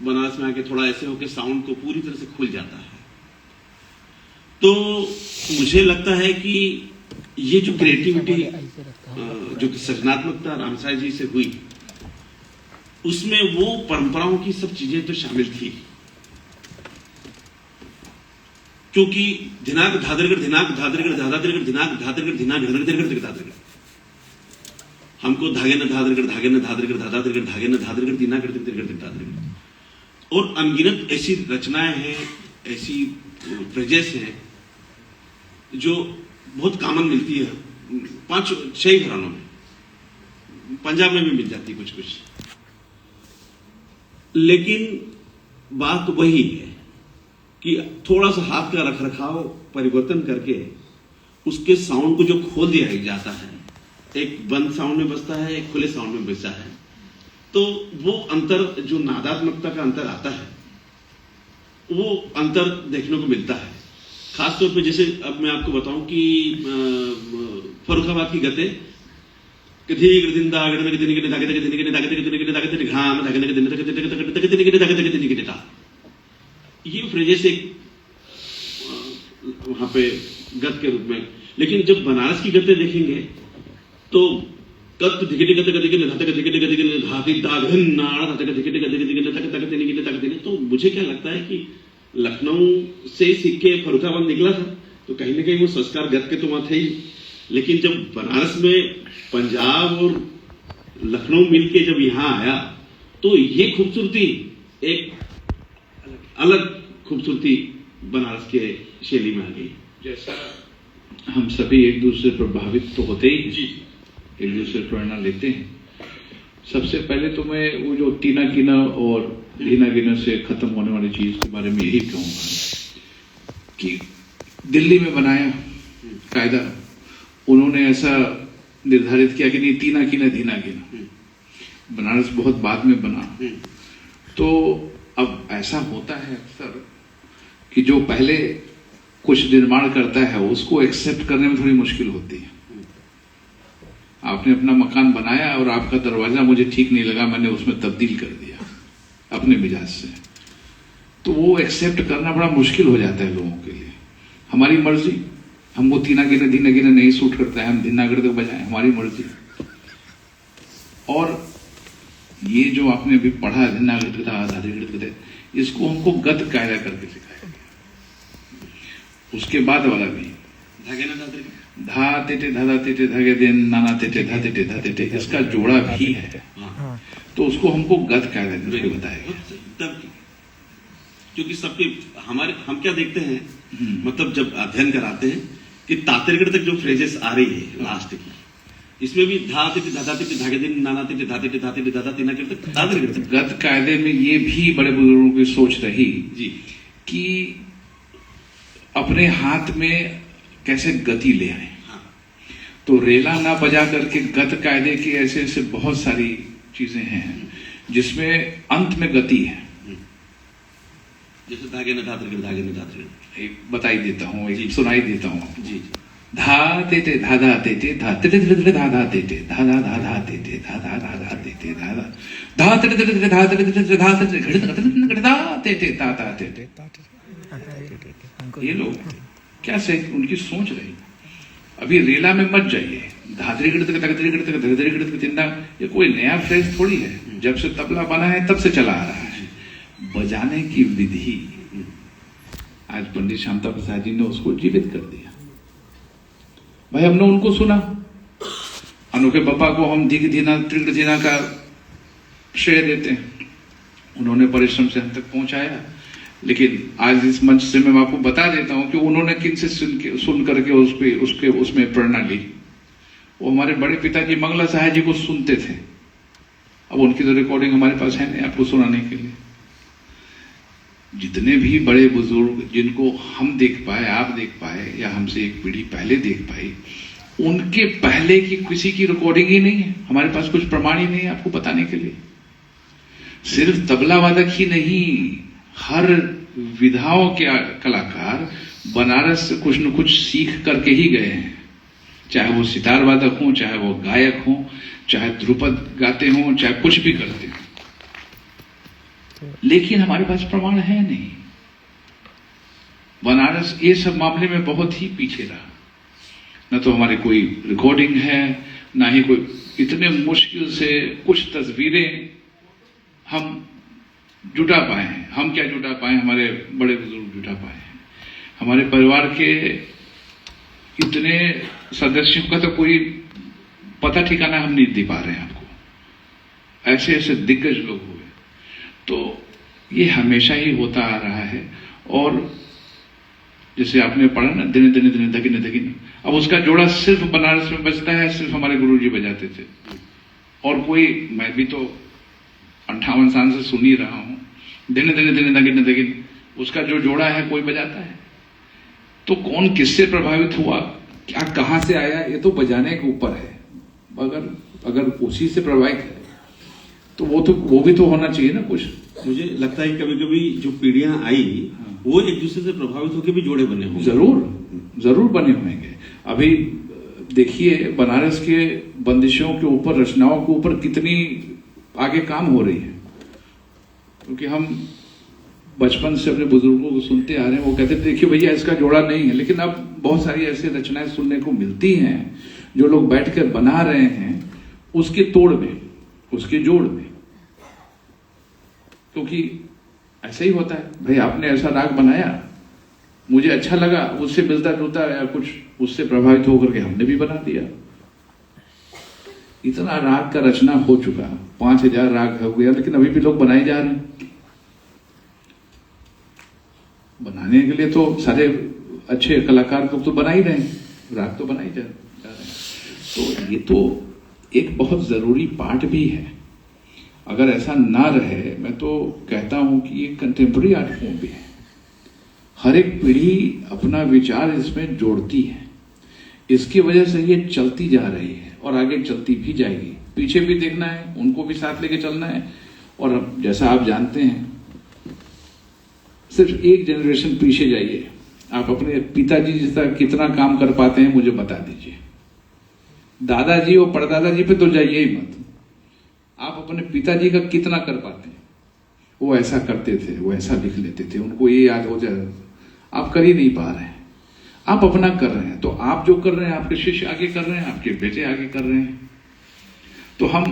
बनारस में आके थोड़ा ऐसे होके साउंड को पूरी तरह से खुल जाता है। तो मुझे लगता है कि ये जो क्रिएटिविटी, जो सृजनात्मकता रामसाई जी से हुई, उसमें वो परंपराओं की सब चीजें तो शामिल थी। क्योंकि धिनाक धादरगढ़ धिनाक धादरगढ़ धादादरगढ़ धिनाक धादरगढ़ धिनाक धादरगढ़ धादरगढ़, हमको धागे न धादरगढ़ धागे न धादरगढ़ धादादरगढ़ धागे न धादरगढ़ दिनाक धादरगढ़। और अनगिनत ऐसी रचनाएं हैं, ऐसी फ्रेजेस हैं जो बहुत कॉमन मिलती है 5-6 घरानों में, पंजाब में भी मिल जाती है कुछ। लेकिन बात वही है कि थोड़ा सा हाथ का रखरखाव परिवर्तन करके उसके साउंड को जो खोल दिया जाता है, एक बंद साउंड में बजता है, एक खुले साउंड में बजता है, तो वो अंतर, जो नादात्मकता का अंतर आता है, वो अंतर देखने को मिलता है। खासतौर पे जैसे अब मैं आपको बताऊं कि फर्रुखाबाद की गते ये फ्रेजेस एक वहां पे गत के रूप में। लेकिन जब बनारस की गते देखेंगे तो कत धिकटे गते गते गते धाते धिकटे गते गते धाती दाघन नाड़ धाते धिकटे गते गते गते तक तक तेने तक तेने। तो मुझे क्या लगता है कि लखनऊ से सीख के फर्रुखाबाद निकला था, तो कहीं ना कहीं वो संस्कार गत के तो वहां थे ही। लेकिन जब बनारस में पंजाब और लखनऊ मिलके जब यहां आया, तो ये खूबसूरती एक अलग खूबसूरती बनारस के शैली में आ गई। जैसा हम सभी एक दूसरे से प्रभावित तो होते ही जी, एक दूसरे से प्रेरणा लेते हैं। सबसे पहले तो मैं वो जो टीना कीना और लीना गिना से खत्म होने वाली चीज के बारे में यही कहूंगा कि दिल्ली में बनाया कायदा, उन्होंने ऐसा निर्धारित किया कि नहीं टीना कीना धीना गिना, बनारस बहुत बाद में बना। तो अब ऐसा होता है अक्सर कि जो पहले कुछ निर्माण करता है उसको एक्सेप्ट करने में थोड़ी मुश्किल होती है। आपने अपना मकान बनाया और आपका दरवाजा मुझे ठीक नहीं लगा, मैंने उसमें तब्दील कर दिया अपने मिजाज से, तो वो एक्सेप्ट करना बड़ा मुश्किल हो जाता है लोगों के लिए। हमारी मर्जी, हमको तीना गिना धीना गिना नहीं सूट करता है, हम धीना गिरते बजाएं, हमारी मर्जी। और ये जो आपने अभी पढ़ा धीना गिरते, इसको हमको गत कायदा करके सिखाया गया। उसके बाद वाला भी धागे ना धा तेटे धाधा तेटे धागे दिन नाना तेटे धा तेटे धा तेटे, इसका जोड़ा भी है। तो उसको हमको गत कायदा करके बताया गया। तब क्योंकि सबके हम क्या देखते हैं, मतलब जब अध्ययन कराते हैं कि तातेरगढ़ तक जो फ्रेजेस आ रही है लास्ट की, इसमें भी धा तेटे धाधा तेटे धागे दिन नाना तेटे धा तेटे धा तेटे धाधा तीना तक तातेरगढ़ तक। गत कायदे में ये भी बड़े बुजुर्गों की सोच रही जी कि अपने हाथ में कैसे गति ले आए। हाँ। तो रेला ना बजा करके गत कायदे की ऐसे ऐसे बहुत सारी चीजें हैं जिसमें अंत में गति है। जैसे धागे न धातृगढ़ एक बताई देता हूँ, एक सुनाई देता हूँ। जी धा तेते धा धा तेते धा तेते तेते धा धा तेते धा धा धा धा तेते धा धा धा धा तेते धा धा धा तेते तेते धा तेते तेते धा तेते घड़ धा तेते धा धा तेते। ये लोग क्या से उनकी सोच रही। अभी रेला में मत जाइए, धाधरी गिड़त तकदरी गिड़त धरधरी गिड़त चिंता, ये कोई नया फ्रेज थोड़ी है। जब से तबला बना है तब से चला आ रहा है। बजाने की विधि आज पंडित श्यामता प्रसाद जी ने उसको जीवित कर दिया। भाई हमने उनको सुना, अनोखे बापा को हम दिग दीना का श्रेय देते हैं, उन्होंने परिश्रम से हम तक पहुंचाया। लेकिन आज इस मंच से मैं आपको बता देता हूं कि उन्होंने किन से सुन करके उसमें प्रेरणा ली। वो हमारे बड़े पिताजी मंगला सहाय जी को सुनते थे। अब उनकी तो रिकॉर्डिंग हमारे पास है नहीं आपको सुनाने के लिए। जितने भी बड़े बुजुर्ग जिनको हम देख पाए, आप देख पाए, या हमसे एक पीढ़ी पहले देख पाई, उनके पहले की किसी की रिकॉर्डिंग ही नहीं है। हमारे पास कुछ प्रमाण ही नहीं है आपको बताने के लिए। सिर्फ तबला वादक ही नहीं, हर विधाओं के कलाकार बनारस से कुछ न कुछ सीख करके ही गए हैं, चाहे वो सितार वादक हों, चाहे वो गायक हों, चाहे ध्रुपद गाते हों, चाहे कुछ भी करते हों। लेकिन हमारे पास प्रमाण है नहीं। बनारस ये सब मामले में बहुत ही पीछे रहा। न तो हमारी कोई रिकॉर्डिंग है, ना ही कोई, इतने मुश्किल से कुछ तस्वीरें हम जुटा पाए हैं। हम क्या जुटा पाए, हमारे बड़े बुजुर्ग जुटा पाए हैं। हमारे परिवार के इतने सदस्यों का तो कोई पता ठिकाना हम नहीं दे पा रहे हैं आपको। ऐसे ऐसे दिग्गज लोग हुए। तो ये हमेशा ही होता आ रहा है। और जैसे आपने पढ़ा ना, दिने दिने दिने दगिने दगिने, अब उसका जोड़ा सिर्फ बनारस में बजता है, सिर्फ हमारे गुरुजी बजाते थे। और कोई, मैं भी तो 58 साल से सुन ही रहा हूं, दिने दिने दिने दगिने दगिने, उसका जो जोड़ा है कोई बजाता है। तो कौन किससे प्रभावित हुआ, क्या कहां से आया, ये तो बजाने के ऊपर है। अगर उसी से प्रभावित है तो वो भी तो होना चाहिए ना कुछ। मुझे लगता है कभी कभी जो पीढ़ियां आई वो एक दूसरे से प्रभावित होकर भी जोड़े बने होंगे। जरूर बने होंगे। अभी देखिए बनारस के बंदिशों के ऊपर, रचनाओं के ऊपर कितनी आगे काम हो रही है। क्योंकि हम बचपन से अपने बुजुर्गों को सुनते आ रहे हैं, वो कहते थे देखिए भैया इसका जोड़ा नहीं है। लेकिन अब बहुत सारी ऐसी रचनाएं सुनने को मिलती हैं जो लोग बैठकर बना रहे हैं उसके तोड़ में, उसके जोड़ में। क्योंकि ऐसा ही होता है, भाई आपने ऐसा राग बनाया, मुझे अच्छा लगा, उससे मिलता जुलता या कुछ उससे प्रभावित होकर के हमने भी बना दिया। इतना राग का रचना हो चुका, 5000 राग हो गया, लेकिन अभी भी लोग बनाए जा रहे हैं। बनाने के लिए तो सारे अच्छे कलाकार को तो बना ही रहे हैं, राग तो बनाई जा रहे हैं। तो ये तो एक बहुत जरूरी पार्ट भी है। अगर ऐसा ना रहे, मैं तो कहता हूं कि ये कंटेम्प्रेरी आर्ट फॉर्म भी है। हर एक पीढ़ी अपना विचार इसमें जोड़ती है, इसकी वजह से ये चलती जा रही है और आगे चलती भी जाएगी। पीछे भी देखना है, उनको भी साथ लेके चलना है। और अब जैसा आप जानते हैं, सिर्फ एक जनरेशन पीछे जाइए, आप अपने पिताजी जैसा कितना काम कर पाते हैं मुझे बता दीजिए। दादाजी और परदादाजी पे तो जाइए ही मत, आप अपने पिताजी का कितना कर पाते हैं। वो ऐसा करते थे, वो ऐसा लिख लेते थे, उनको ये याद हो जाए। आप कर ही नहीं पा रहे हैं, आप अपना कर रहे हैं। तो आप जो कर रहे हैं, आपके शिष्य आगे कर रहे हैं, आपके बेटे आगे कर रहे हैं। तो हम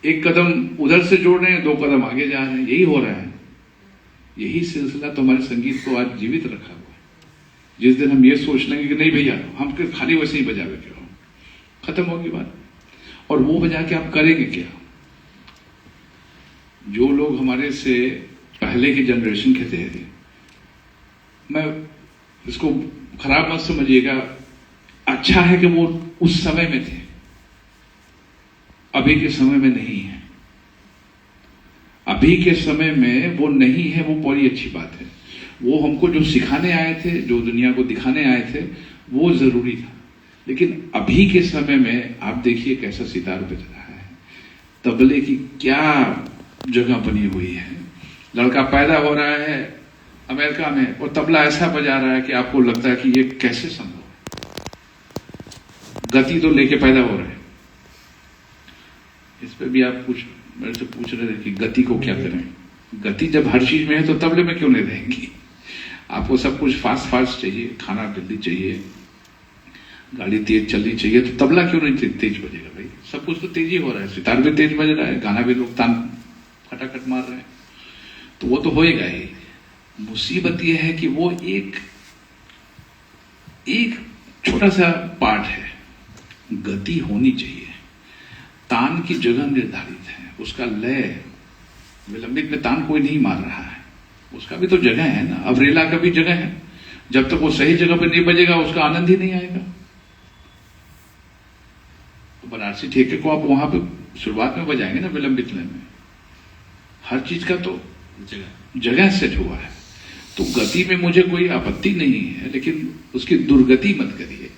एक कदम उधर से जोड़ रहे हैं, 2 कदम आगे जा रहे हैं। यही हो रहा है। यही सिलसिला तो हमारे संगीत को आज जीवित रखा हुआ है। जिस दिन हम ये सोच लेंगे कि नहीं भैया हम खाली वैसे ही बजावे क्या, खत्म होगी बात। और वो बजा के आप करेंगे क्या? जो लोग हमारे से पहले की जनरेशन के थे, मैं इसको खराब मत समझिएगा, अच्छा है कि वो उस समय में थे, अभी के समय में नहीं है। अभी के समय में वो नहीं है, वो बड़ी अच्छी बात है। वो हमको जो सिखाने आए थे, जो दुनिया को दिखाने आए थे, वो जरूरी था। लेकिन अभी के समय में आप देखिए कैसा सितार बज रहा है, तबले की क्या जगह बनी हुई है। लड़का पैदा हो रहा है अमेरिका में और तबला ऐसा बजा रहा है कि आपको लगता है कि ये कैसे संभव है। गति तो लेके पैदा हो रहा है। इस पे भी आप कुछ मेरे से पूछ रहे थे कि गति को क्या करें। गति जब हर चीज में है तो तबले में क्यों नहीं रहेंगी? आपको सब कुछ फास्ट फास्ट चाहिए, खाना जल्दी चाहिए, गाड़ी तेज चलनी चाहिए, तो तबला क्यों नहीं तेज बजेगा भाई? सब कुछ तो तेज ही हो रहा है, सितार भी तेज बज रहा है, गाना भी लोग तान खटाखट मार रहे हैं, तो वो तो होएगा ही। मुसीबत यह है कि वो एक छोटा सा पार्ट है। गति होनी चाहिए, तान की जगह निर्धारित है, उसका लय। विलंबित में तान कोई नहीं मार रहा है, उसका भी तो जगह है ना। अब रेला का भी जगह है, जब तक वो सही जगह पर नहीं बजेगा उसका आनंद ही नहीं आएगा। तो बनारसी ठेके को आप वहां पे शुरुआत में बजाएंगे ना विलंबित लय में। हर चीज का तो जगह सेट हुआ है। तो गति में मुझे कोई आपत्ति नहीं है, लेकिन उसकी दुर्गति मत करिए।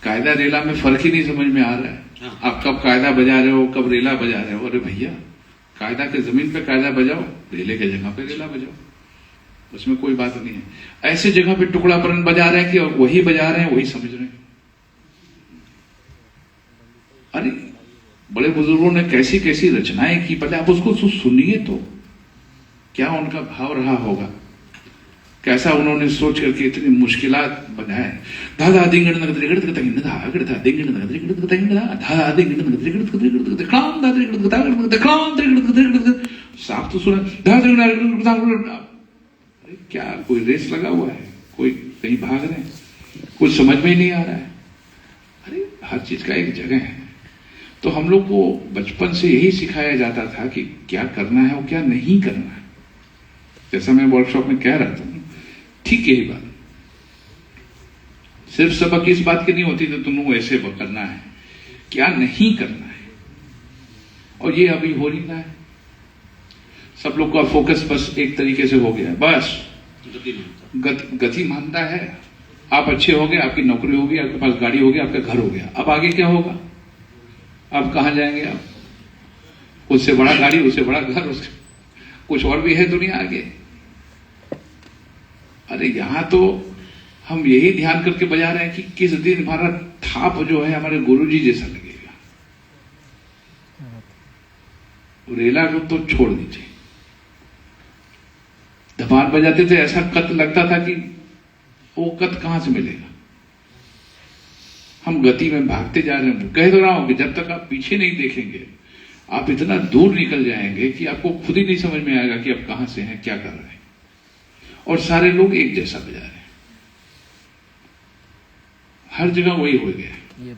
कायदा रेला में फर्क ही नहीं समझ में आ रहा है। हाँ। आप कब कायदा बजा रहे हो, कब रेला बजा रहे हो। अरे भैया, कायदा के जमीन पे कायदा बजाओ, रेले के जगह पे रेला बजाओ, उसमें कोई बात नहीं है। ऐसे जगह पे टुकड़ापन बजा रहे हैं कि वही बजा रहे हैं, वही समझ रहे हैं। अरे बड़े बुजुर्गों ने कैसी कैसी रचनाएं की, पहले आप उसको सुनिए तो क्या उनका भाव रहा होगा, कैसा उन्होंने सोच करके इतनी मुश्किलात बनाए। धाधा दिंगड़ नगद रिगड़ तक तगिन धा अगड़ धा दिंगड़ नगद रिगड़ तक तगिन धा धाधा दिंगड़ नगद रिगड़ तक रिगड़ तक क्लाम धा रिगड़ तक तगिन तक क्लाम रिगड़ तक। साफ तो सुना, धा दिंगड़ रिगड़ तक। अरे क्या कोई रेस लगा हुआ है, कोई कहीं भाग रहे हैं, कुछ समझ में ही नहीं आ रहा है। अरे हर चीज का एक जगह है। तो हम लोग को बचपन से यही सिखाया जाता था कि क्या करना है और क्या नहीं करना है। जैसा मैं वर्कशॉप में कह रहा था, ठीक यही बात। सिर्फ सबक इस बात की नहीं होती तो तुम ऐसे करना है, क्या नहीं करना है। और ये अभी हो नहीं रहा है। सब लोग का फोकस बस एक तरीके से हो गया, बस गति मानता है। आप अच्छे हो गए, आपकी नौकरी होगी, आपके पास गाड़ी होगी, आपका घर हो गया। अब आगे क्या होगा? अब कहां जाएंगे आप? उससे बड़ा गाड़ी, उससे बड़ा घर, उससे कुछ और भी है दुनिया आगे। अरे यहां तो हम यही ध्यान करके बजा रहे हैं कि किस दिन हमारा थाप जो है हमारे गुरुजी जैसा लगेगा। रेला को तो छोड़ दीजिए। धमाल बजाते थे, ऐसा कत लगता था कि वो कत कहां से मिलेगा। हम गति में भागते जा रहे हैं। कह तो रहा हूं कि जब तक आप पीछे नहीं देखेंगे, आप इतना दूर निकल जाएंगे कि आपको खुद ही नहीं समझ में आएगा कि आप कहां से हैं, क्या कर रहे हैं। और सारे लोग एक जैसा बजा रहे हैं, हर जगह वही हो गया।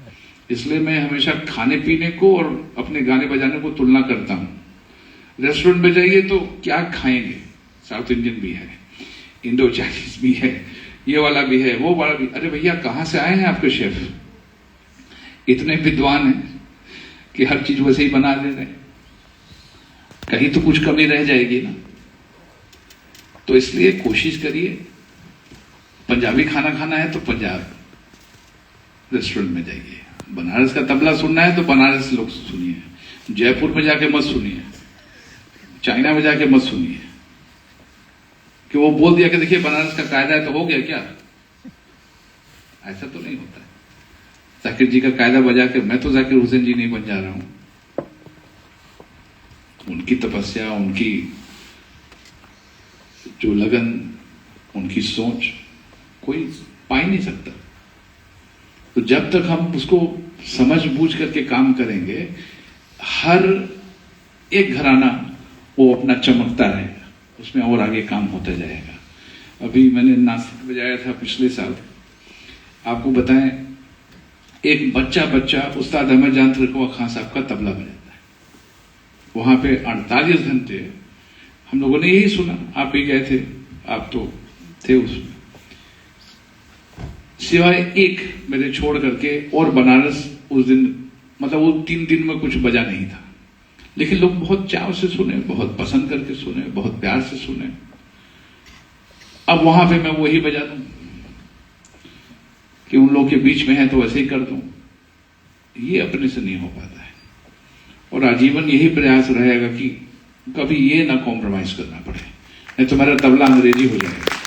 इसलिए मैं हमेशा खाने पीने को और अपने गाने बजाने को तुलना करता हूं। रेस्टोरेंट में जाइए तो क्या खाएंगे? साउथ इंडियन भी है, इंडो चाइनीज भी है, ये वाला भी है, वो वाला भी। अरे भैया, कहां से आए हैं आपके शेफ? इतने विद्वान हैं कि हर चीज वैसे ही बना दे रहे हैं। कहीं तो कुछ कमी रह जाएगी ना। तो इसलिए कोशिश करिए, पंजाबी खाना खाना है तो पंजाब रेस्टोरेंट में जाइए। बनारस का तबला सुनना है तो बनारस लोग सुनिए, जयपुर में जाके मत सुनिए, चाइना में जाके मत सुनिए कि वो बोल दिया कि देखिए बनारस का कायदा है तो हो गया क्या। ऐसा तो नहीं होता है। जाकिर जी का कायदा बजा के मैं तो जाकिर हुसैन जी नहीं बन जा रहा हूं। उनकी तपस्या, उनकी जो लगन, उनकी सोच कोई पा ही नहीं सकता। तो जब तक हम उसको समझ बूझ करके काम करेंगे, हर एक घराना वो अपना चमकता रहेगा, उसमें और आगे काम होता जाएगा। अभी मैंने नासिक बजाया था पिछले साल। आपको बताएं, एक बच्चा उस्ताद अहमद जान त्रिकवा खान साहब का तबला बजाता है। वहां पे 48 घंटे हम लोगों ने यही सुना। आप भी गए थे, आप तो थे उसमें। सिवाय एक मेरे छोड़ करके, और बनारस उस दिन मतलब वो 3 दिन में कुछ बजा नहीं था। लेकिन लोग बहुत चाव से सुने, बहुत पसंद करके सुने, बहुत प्यार से सुने। अब वहां पे मैं वही बजा दूं कि उन लोगों के बीच में है तो वैसे ही कर दूं, ये अपने से नहीं हो पाता है। और आजीवन यही प्रयास रहेगा कि कभी ये ना कॉम्प्रोमाइज करना पड़े, नहीं तो मेरा तबला अंग्रेजी हो जाएगा।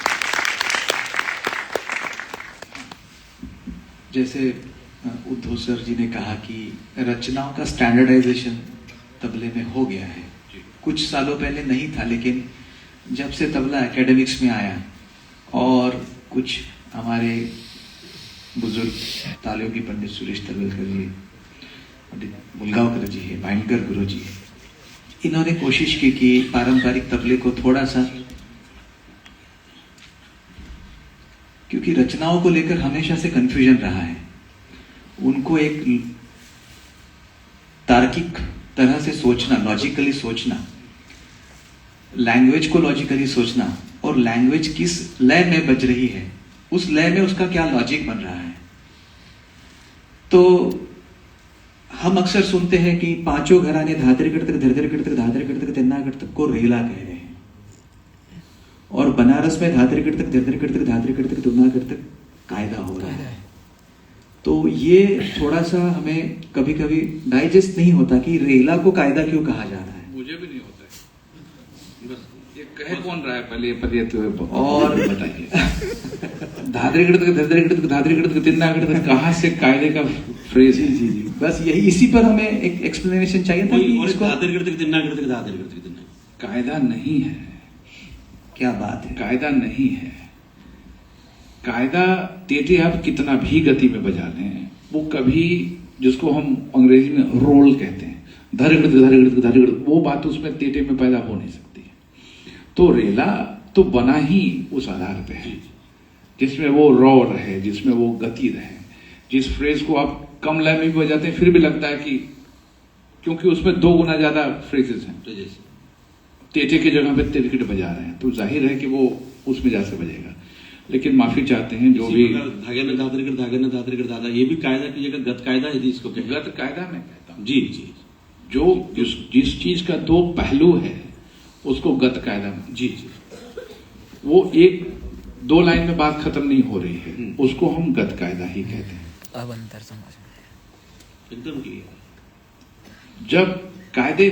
जैसे उद्धव सर जी ने कहा कि रचनाओं का स्टैंडर्डाइजेशन तबले में हो गया है। कुछ सालों पहले नहीं था, लेकिन जब से तबला एकेडमिक्स में आया और कुछ हमारे बुजुर्ग तालयोगी पंडित सुरेश तलवलकर जी, पंडित मुलगांवकर जी है, भाइंडकर गुरु जी है, इन्होंने कोशिश की कि पारंपरिक तबले को थोड़ा सा, क्योंकि रचनाओं को लेकर हमेशा से कंफ्यूजन रहा है, उनको एक तार्किक तरह से सोचना, लॉजिकली सोचना, लैंग्वेज को लॉजिकली सोचना, और लैंग्वेज किस लय में बज रही है, उस लय में उसका क्या लॉजिक बन रहा है। तो हम अक्सर सुनते हैं कि पांचों घराने धादर गिड़तक धरधर गिड़तक धादर गिड़तक तेन्ना गिड़तक को रेला कह रहे हैं। बनारस में धात्री कृतक धर्तरी कृतक धात्री कृतक तुलना कृतक कायदा हो रहा है। तो ये थोड़ा सा हमें कभी कभी डाइजेस्ट नहीं होता कि रेला को कायदा क्यों कहा जा रहा है। मुझे भी नहीं होता है। बस ये कह कौन रहा है पहले ये तो और बताइए। धात्री कृतक धर्तरी कृतक धात्री कृतक तिन्ना कृतक कहाँ से कायदे का फ्रेज है? जी जी, बस यही, इसी पर हमें एक एक्सप्लेनेशन चाहिए था कि इसको कायदा नहीं है। क्या बात है, कायदा नहीं है। कायदा तेते आप कितना भी गति में बजा लें, वो कभी, जिसको हम अंग्रेजी में रोल कहते हैं, धर वो बात उसमें तेते में पैदा हो नहीं सकती। तो रेला तो बना ही उस आधार पे है जिसमें वो रॉ रहे, जिसमें वो गति रहे, जिस फ्रेज को आप कम लय में भी बजाते हैं फिर भी लगता है कि, क्योंकि उसमें 2 गुना ज्यादा फ्रेजेस हैं, तेटे की जगह पे तिरकिट बजा रहे हैं, तो जाहिर है कि वो उस मिजाज से बजेगा। लेकिन माफी चाहते हैं जो भी धागे न धात्री कर दादा, ये भी कायदा की जगह गत कायदा है इसको गत कायदा मैं कहता हूँ। जी जी, जो जिस चीज का 2 पहलू है उसको गत कायदा में, जी जी, वो 1-2 लाइन में बात खत्म नहीं हो रही है, उसको हम गत कायदा ही कहते हैं। अब अंतर समझ में एकदम क्लियर। जब कायदे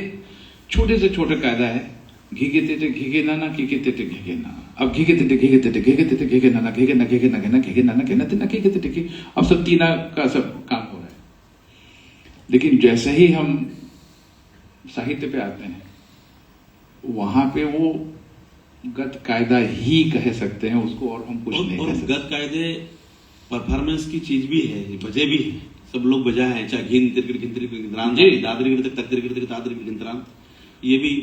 छोटे से छोटे कायदा है, घीगे तेते घीगे नाना घीगे तेते घीगे ना, अब घीगे तेते घीगे तेते घीगे तेते घीगे नाना घीगे ना घीगे ना घीगे ना घीगे नाना घीगे ना तेना घीगे तेते घी, अब सब तीना का सब काम हो रहा है। लेकिन जैसे ही हम साहित्य पे आते हैं वहां पे वो गत कायदा ही कह सकते हैं उसको, और हम कुछ नहीं कह सकते। गत कायदे परफॉर्मेंस की चीज भी है, बजे भी है, सब लोग बजा है, चाहे घिन तिरकिट घिन तिरकिट गिंतरान दादरी गिरतक तकदरी गिरतक तादरी गिंतरान, ये भी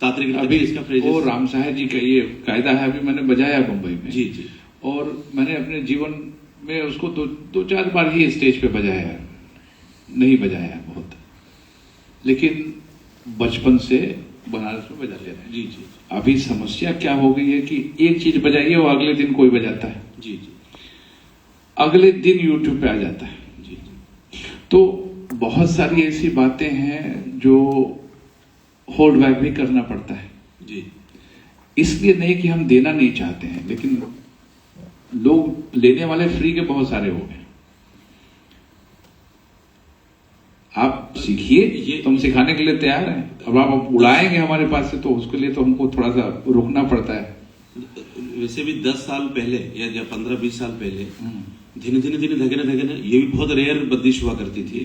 तादरी गिरतक इसका फ्रेज है। वो राम साहब जी का ये कायदा है, अभी मैंने बजाया मुंबई में। जी जी, और मैंने अपने जीवन में उसको 2-4 बार ही स्टेज पे बजाया, नहीं बजाया बहुत, लेकिन बचपन से बनारस में बजा ले रहे हैं। जी जी, अभी समस्या क्या हो गई है कि एक चीज बजाइए वो अगले दिन कोई बजाता है, जी जी, अगले दिन यूट्यूब पे आ जाता है। जी जी, तो बहुत सारी ऐसी बातें हैं जो होल्ड बैक भी करना पड़ता है। जी, इसलिए नहीं कि हम देना नहीं चाहते हैं, लेकिन लोग लेने वाले फ्री के बहुत सारे हो गए। आप सीखिए, ये तो हम सिखाने के लिए तैयार हैं। अब आप उड़ाएंगे हमारे पास से, तो उसके लिए तो हमको थोड़ा सा रुकना पड़ता है। वैसे भी 10 साल पहले या 15-20 साल पहले धीरे धीरे धगना ये भी बहुत रेयर बंदिश हुआ करती थी।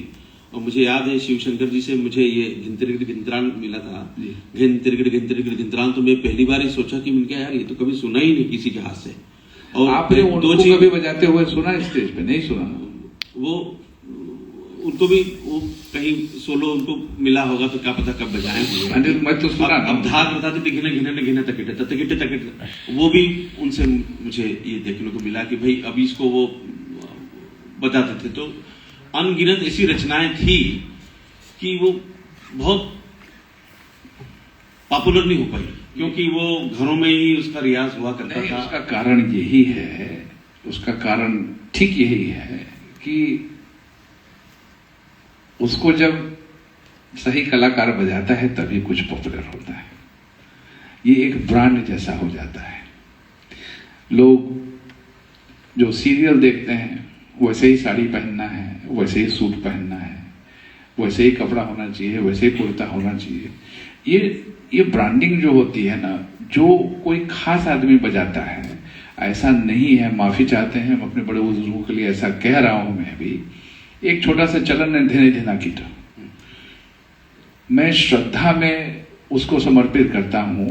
और मुझे याद है शिवशंकर जी से मुझे ये घिंतरान मिला था। घिंतरान तो मैं पहली बार ही सोचा कि मैंने यार ये तो कभी सुना ही नहीं किसी के हाथ से। और आपने उनको कभी बजाते हुए सुना स्टेज पे? नहीं सुना। वो उनको भी वो कहीं सोलो उनको मिला होगा तो क्या पता कब बजाए होंगे। मैं तो सुना। अब धार बताते थे घिना तकिटे वो भी उनसे मुझे ये देखने को मिला कि भाई अभी इसको वो बताते थे। तो अनगिनत ऐसी रचनाएं थी कि वो बहुत पॉपुलर नहीं हो पाई क्योंकि वो घरों में ही उसका रियाज हुआ करता था। उसका कारण यही है, उसका कारण ठीक यही है कि उसको जब सही कलाकार बजाता है तभी कुछ पॉपुलर होता है। ये एक ब्रांड जैसा हो जाता है। लोग जो सीरियल देखते हैं वैसे ही साड़ी पहनना है, वैसे ही सूट पहनना है, वैसे ही कपड़ा होना चाहिए, वैसे ही कुर्ता होना चाहिए। ये ब्रांडिंग जो होती है ना, जो कोई खास आदमी बजाता है ऐसा नहीं है। माफी चाहते हैं हम अपने बड़े बुजुर्गों के लिए, ऐसा कह रहा हूं मैं भी। एक छोटा सा चलन है धीरे धीना कीटा, मैं श्रद्धा में उसको समर्पित करता हूं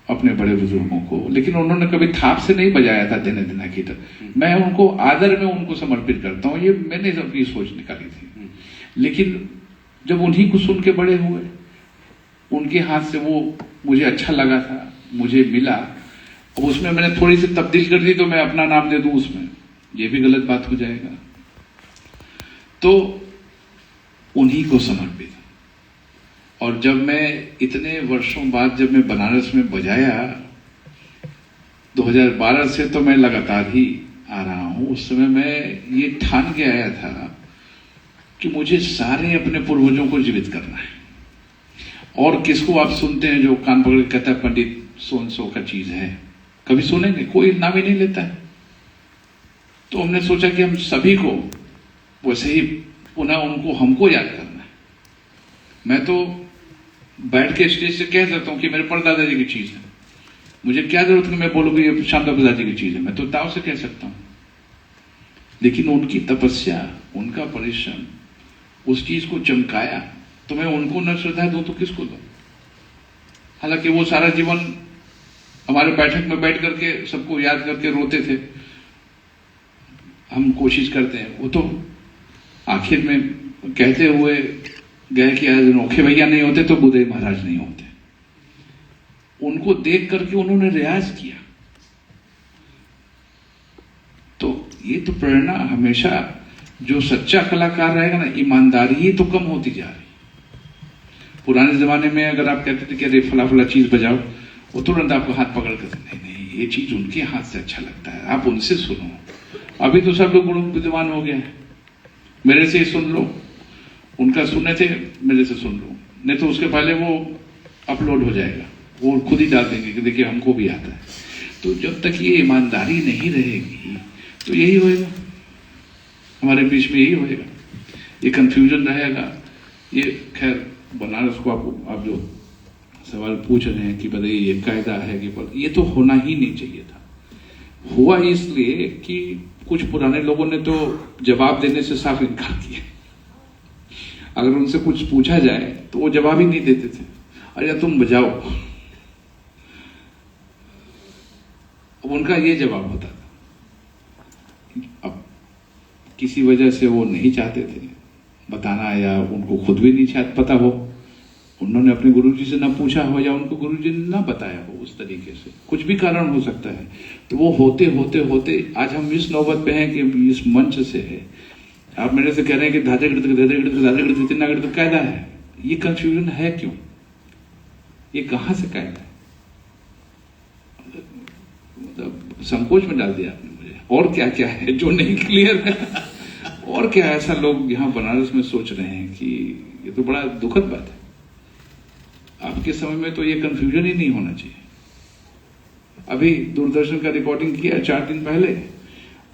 अपने बड़े बुजुर्गों को, लेकिन उन्होंने कभी थाप से नहीं बजाया था धीरे धीना कीटा। मैं उनको आदर में उनको समर्पित करता हूं। ये मैंने अपनी सोच निकाली थी, लेकिन जब उन्हीं को सुन के बड़े हुए, उनके हाथ से वो मुझे अच्छा लगा था, मुझे मिला। अब उसमें मैंने थोड़ी सी तब्दील कर दी तो मैं अपना नाम दे दूं उसमें, ये भी गलत बात हो जाएगा। तो उन्हीं को समर्पित। और जब मैं इतने वर्षों बाद जब मैं बनारस में बजाया 2012 से, तो मैं लगातार ही आ रहा हूं। उस समय मैं ये ठान के आया था कि मुझे सारे अपने पूर्वजों को जीवित करना है। और किसको आप सुनते हैं जो कान पकड़ के कहता है पंडित सो एंड सो का चीज है, कभी सुनेंगे? कोई नाम ही नहीं लेता है। तो हमने सोचा कि हम सभी को वैसे ही पुनः उनको हमको याद करना है। मैं तो बैठ के स्टेज से कह सकता हूं कि मेरे परदादा जी की चीज है, मुझे क्या जरूरत है मैं बोलूँ कि ये श्यामदास प्रसाद जी की चीज है, मैं तो ताव से कह सकता हूं। लेकिन उनकी तपस्या, उनका परिश्रम उस चीज को चमकाया, तो मैं उनको न श्रद्धा दूं तो किसको दूं? हालांकि वो सारा जीवन हमारे बैठक में बैठ करके सबको याद करके रोते थे, हम कोशिश करते हैं। वो तो आखिर में कहते हुए गए कि आज नोखे भैया नहीं होते तो बुधे महाराज नहीं होते। उनको देख करके उन्होंने रियाज किया। तो ये तो प्रेरणा हमेशा, जो सच्चा कलाकार रहेगा ना, ईमानदारी ही तो कम होती जा रही। पुराने जमाने में अगर आप कहते थे कि अरे फला फला चीज बजाओ, वो तुरंत आपको हाथ पकड़ कर, नहीं नहीं ये चीज उनके हाथ से अच्छा लगता है, आप उनसे सुनो। अभी तो सब लोग गुरु विद्वान हो गए हैं, मेरे से ही सुन लो, उनका सुनने थे मेरे से सुन लो, नहीं तो उसके पहले वो अपलोड हो जाएगा, वो खुद ही डाल देंगे कि देखिए हमको भी आता है। तो जब तक ये ईमानदारी नहीं रहेगी तो यही होएगा, हमारे बीच में यही होएगा, ये कंफ्यूजन रहेगा। ये खैर बनारस को आप जो सवाल पूछ रहे हैं कि बताइए ये कायदा है कि, पर ये तो होना ही नहीं चाहिए था। हुआ इसलिए कि कुछ पुराने लोगों ने तो जवाब देने से साफ इनकार किया। अगर उनसे कुछ पूछा जाए तो वो जवाब ही नहीं देते थे, अरे तुम बजाओ। अब उनका ये जवाब होता था। अब किसी वजह से वो नहीं चाहते थे बताना, या उनको खुद भी नहीं शायद पता हो, उन्होंने अपने गुरुजी से ना पूछा हो, या उनको गुरुजी ने ना बताया हो उस तरीके से, कुछ भी कारण हो सकता है। तो वो होते होते होते आज हम इस नौबत पे हैं कि इस मंच से है, आप मेरे से कह रहे हैं कि धाधे गणित कायदा है। ये कंफ्यूजन है क्यों? ये कहां से कायदा है? मतलब संकोच में डाल दिया आपने मुझे। और क्या क्या है जो नहीं क्लियर है? और क्या ऐसा लोग यहाँ बनारस में सोच रहे हैं कि ये तो बड़ा दुखद बात है। आपके समय में तो ये कंफ्यूजन ही नहीं होना चाहिए। अभी दूरदर्शन का रिकॉर्डिंग किया 4 दिन पहले,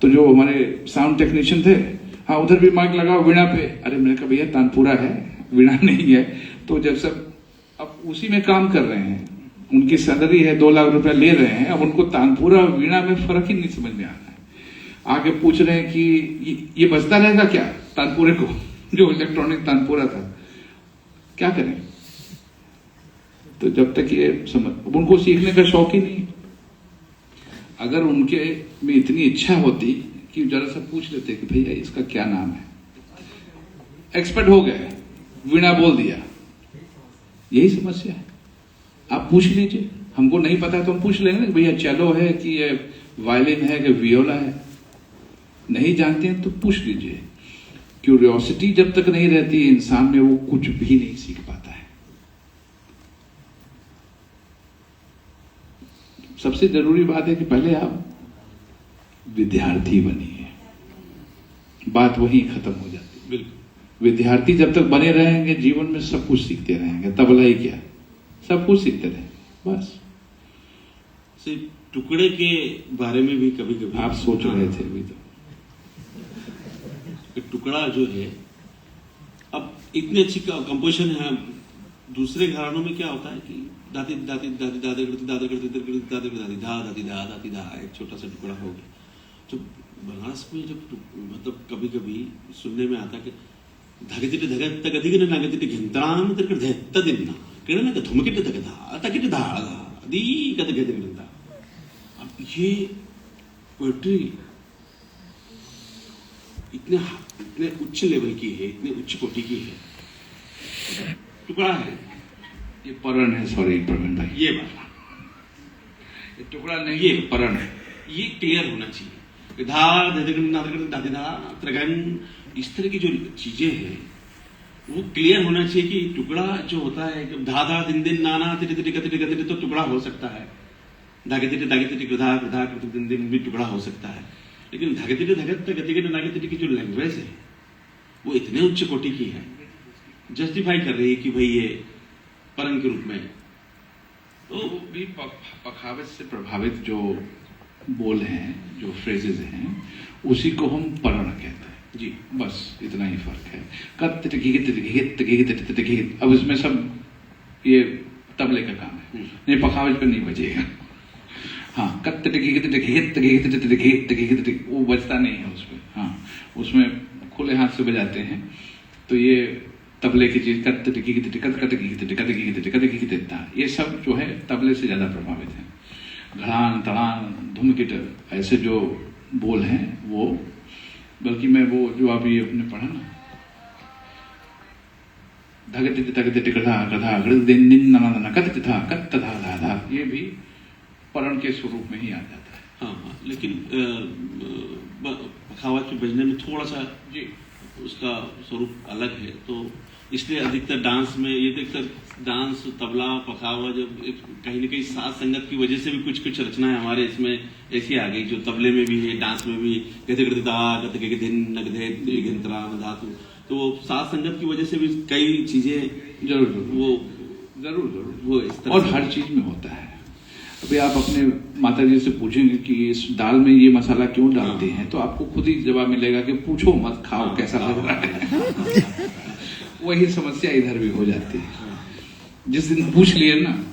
तो जो हमारे साउंड टेक्नीशियन थे, हाँ उधर भी माइक लगाओ वीणा पे, अरे मैंने कहा भैया तानपुरा है, वीणा नहीं है। तो जब सब अब उसी में काम कर रहे हैं, उनकी सैलरी है 2 लाख रुपया ले रहे हैं, अब उनको तानपुरा वीणा में फर्क ही नहीं समझ में आ रहा है। आगे पूछ रहे हैं कि ये बजता रहेगा क्या तानपुरे को, जो इलेक्ट्रॉनिक तानपुरा था, क्या करें? तो जब तक ये समझ, उनको सीखने का शौक ही नहीं। अगर उनके में इतनी इच्छा होती कि जरा सा पूछ लेते कि भैया इसका क्या नाम है, एक्सपर्ट हो गए, वीणा बोल दिया, यही समस्या है। आप पूछ लीजिए, हमको नहीं पता तो हम पूछ लेंगे ना भैया चेलो है कि ये वायलिन है कि वियोला है, नहीं जानते हैं तो पूछ लीजिए। क्यूरियोसिटी जब तक नहीं रहती इंसान में, वो कुछ भी नहीं सीख पाता है। सबसे जरूरी बात है कि पहले आप विद्यार्थी बनिए, बात वहीं खत्म हो जाती है। बिल्कुल, विद्यार्थी जब तक बने रहेंगे जीवन में सब कुछ सीखते रहेंगे, तबला ही क्या सब कुछ सीखते रहेंगे बस। सिर्फ टुकड़े के बारे में भी कभी कभी आप सोच रहे थे अभी तो, टुकड़ा जो है, अब इतनी अच्छी कंपोजिशन है। दूसरे घरानों में क्या होता है कि दादी दादी दादी दादी करती दादा करती दादी दादी दादी धा दादी धा दादी धा, एक छोटा सा टुकड़ा हो गया। तो बनारस में जब मतलब कभी कभी सुनने में आता कि धगतिटे धगत गदिगिन नगतिटे घंतराम तक धत्त दिन किरण का धुमकिटे धगधा तकिटे धाड़ा दी कद गदिगिन। अब ये पोएट्री इतने उच्च लेवल की है, इतने उच्च कोटि की है, टुकड़ा है, ये परण है, सॉरी प्रवीण भाई, ये बात, ये टुकड़ा नहीं, ये परण है, ये क्लियर होना चाहिए। धा त्रगन इस तरह की जो चीजें हैं वो क्लियर होना चाहिए कि टुकड़ा जो होता है धा धा दिन दिन नाना तिटे तिटे गतिटे गतिटे तो टुकड़ा हो सकता है, धागे तिटे धागे तिटे गधा गधा दिन दिन भी टुकड़ा हो सकता है। लेकिन धगतिटे धगत गतिटे नागतिटे की जो लैंग्वेज है वो इतने उच्च कोटि की है, जस्टिफाई कर रही है कि भाई ये परम के रूप में तो भी पखावज से प्रभावित जो बोल हैं, जो फ्रेजेस हैं, उसी को हम परण कहते हैं जी। बस इतना ही फर्क है। अब इसमें सब ये तबले का काम है, नहीं पखावज पर नहीं बजेगा। हाँ, वो बजता नहीं है उसमें। हाँ, उसमें खुले हाथ से बजाते हैं। तो ये तबले की चीज ये सब जो है तबले से ज्यादा प्रभावित है। घड़ान तड़ान धुमकिट ऐसे जो बोल हैं वो, बल्कि मैं वो जो अभी आपने पढ़ा ना, ये भी परण के स्वरूप में ही आ जाता है। हाँ, लेकिन पखावज के बजने में थोड़ा सा जी उसका स्वरूप अलग है, तो इसलिए अधिकतर डांस में ये देखकर डांस तबला पखावज कहीं ना कहीं साथ संगत की वजह से भी कुछ कुछ रचनाएं हमारे इसमें ऐसी आ गई जो तबले में भी है, डांस में भी धातु, तो साथ संगत की वजह से भी कई चीजें जरूर वो इस तरह और हर चीज में होता है। अभी आप अपने माताजी से पूछेंगे कि इस दाल में ये मसाला क्यों डालते हैं, तो आपको खुद ही जवाब मिलेगा कि पूछो मत, खाओ कैसा लग रहा है। वही समस्या इधर भी हो जाती है। जिस दिन पूछ लिए ना,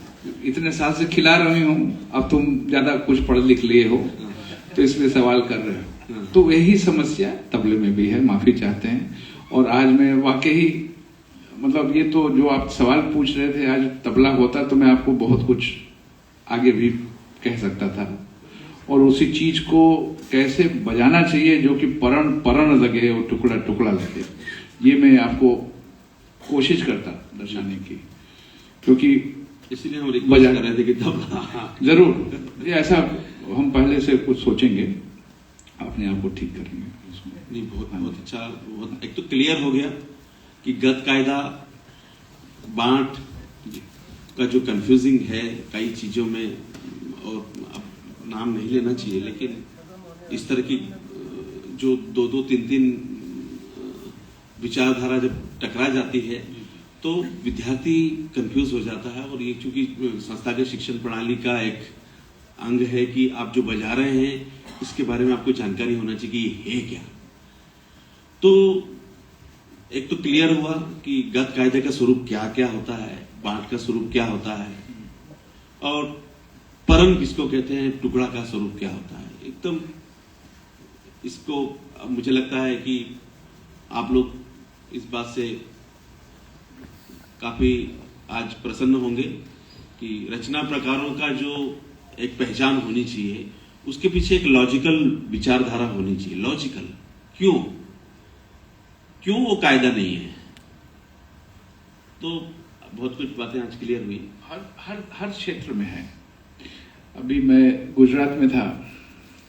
इतने साल से खिला रही हूँ, अब तुम ज्यादा कुछ पढ़ लिख लिए हो तो इसलिए सवाल कर रहे हो, तो वही समस्या तबले में भी है। माफी चाहते हैं। और आज मैं वाकई मतलब ये तो जो आप सवाल पूछ रहे थे, आज तबला होता तो मैं आपको बहुत कुछ आगे भी कह सकता था, और उसी चीज को कैसे बजाना चाहिए जो कि परण लगे और टुकड़ा टुकड़ा लगे, ये मैं आपको कोशिश करता दर्शाने की, क्योंकि इसलिए हम रिक्वेस्ट कर रहे थे कि तबला जरूर ये ऐसा हम पहले से कुछ सोचेंगे, अपने आप को ठीक करेंगे उसमें। नहीं, बहुत अच्छा, बहुत एक तो क्लियर हो गया कि गत कायदा बांट का जो कंफ्यूजिंग है कई चीजों में, और अब नाम नहीं लेना चाहिए, लेकिन इस तरह की जो दो तीन विचारधारा जब टकरा जाती है तो विद्यार्थी कंफ्यूज हो जाता है। और ये चूंकि संस्था के शिक्षण प्रणाली का एक अंग है कि आप जो बजा रहे हैं इसके बारे में आपको जानकारी होना चाहिए कि ये है क्या। तो एक तो क्लियर हुआ कि गत कायदे का स्वरूप क्या क्या होता है, बांट का स्वरूप क्या होता है, और परम किसको कहते हैं, टुकड़ा का स्वरूप क्या होता है। एकदम इसको मुझे लगता है कि आप लोग इस बात से काफी आज प्रसन्न होंगे कि रचना प्रकारों का जो एक पहचान होनी चाहिए उसके पीछे एक लॉजिकल विचारधारा होनी चाहिए। लॉजिकल क्यों वो कायदा नहीं है। तो बहुत कुछ बातें आज क्लियर हुई। हर क्षेत्र में है। अभी मैं गुजरात में था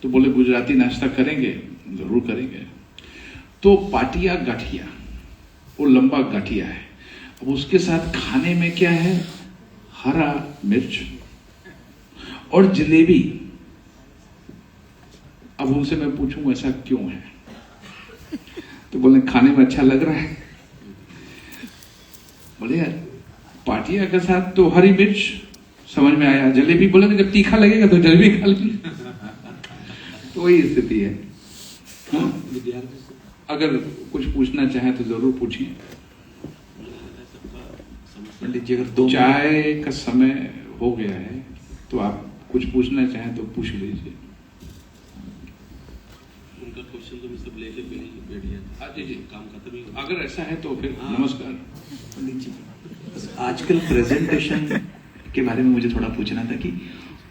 तो बोले गुजराती नाश्ता करेंगे, जरूर करेंगे। तो पाटिया गाठिया, वो लंबा गाठिया है, अब उसके साथ खाने में क्या है, हरा मिर्च और जलेबी। अब उनसे मैं पूछूं ऐसा क्यों है, तो बोले खाने में अच्छा लग रहा है। बोले यार पाटिया के साथ तो हरी मिर्च समझ में आया, जलेबी बोले जब तीखा लगेगा तो जलेबी खा लेंगे। तो वही स्थिति है। अगर कुछ पूछना चाहे तो जरूर पूछिए। अगर दो चाय का समय हो गया है तो आप कुछ पूछना चाहें तो पूछ लीजिए। उनका क्वेश्चन तो मैं सब लेके बैठ गया। जी जी, काम खत्म ही। अगर ऐसा है तो फिर नमस्कार। आजकल प्रेजेंटेशन के बारे में मुझे थोड़ा पूछना था कि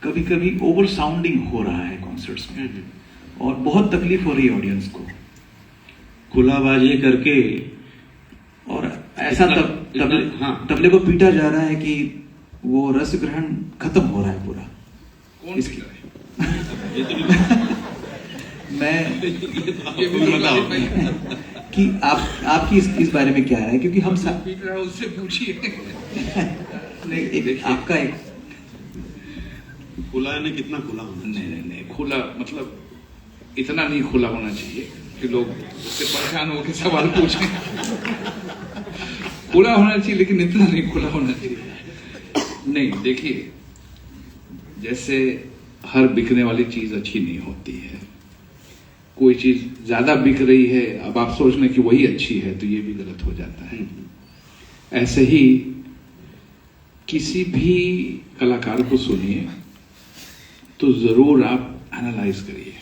कभी कभी ओवर साउंडिंग हो रहा है कॉन्सर्ट्स में और बहुत तकलीफ हो रही है ऑडियंस को, खुलाबाजी करके, और ऐसा तबले को पीटा जा रहा है कि वो रस ग्रहण खत्म हो रहा है पूरा। कौन इसकी मैं ये भी बताओ कि आपकी इस बारे में क्या है, क्योंकि हम पीट रहा है उससे पूछिए। आपका एक खुला है, कितना खुला होना चाहिए? नहीं खुला मतलब इतना नहीं खुला होना चाहिए कि लोग उससे परेशान होकर सवाल पूछें। खुला होना चाहिए लेकिन इतना नहीं खुला होना चाहिए। नहीं देखिए, जैसे हर बिकने वाली चीज अच्छी नहीं होती है। कोई चीज ज्यादा बिक रही है, अब आप सोच लें कि वही अच्छी है, तो ये भी गलत हो जाता है। ऐसे ही किसी भी कलाकार को सुनिए तो जरूर आप एनालाइज करिए।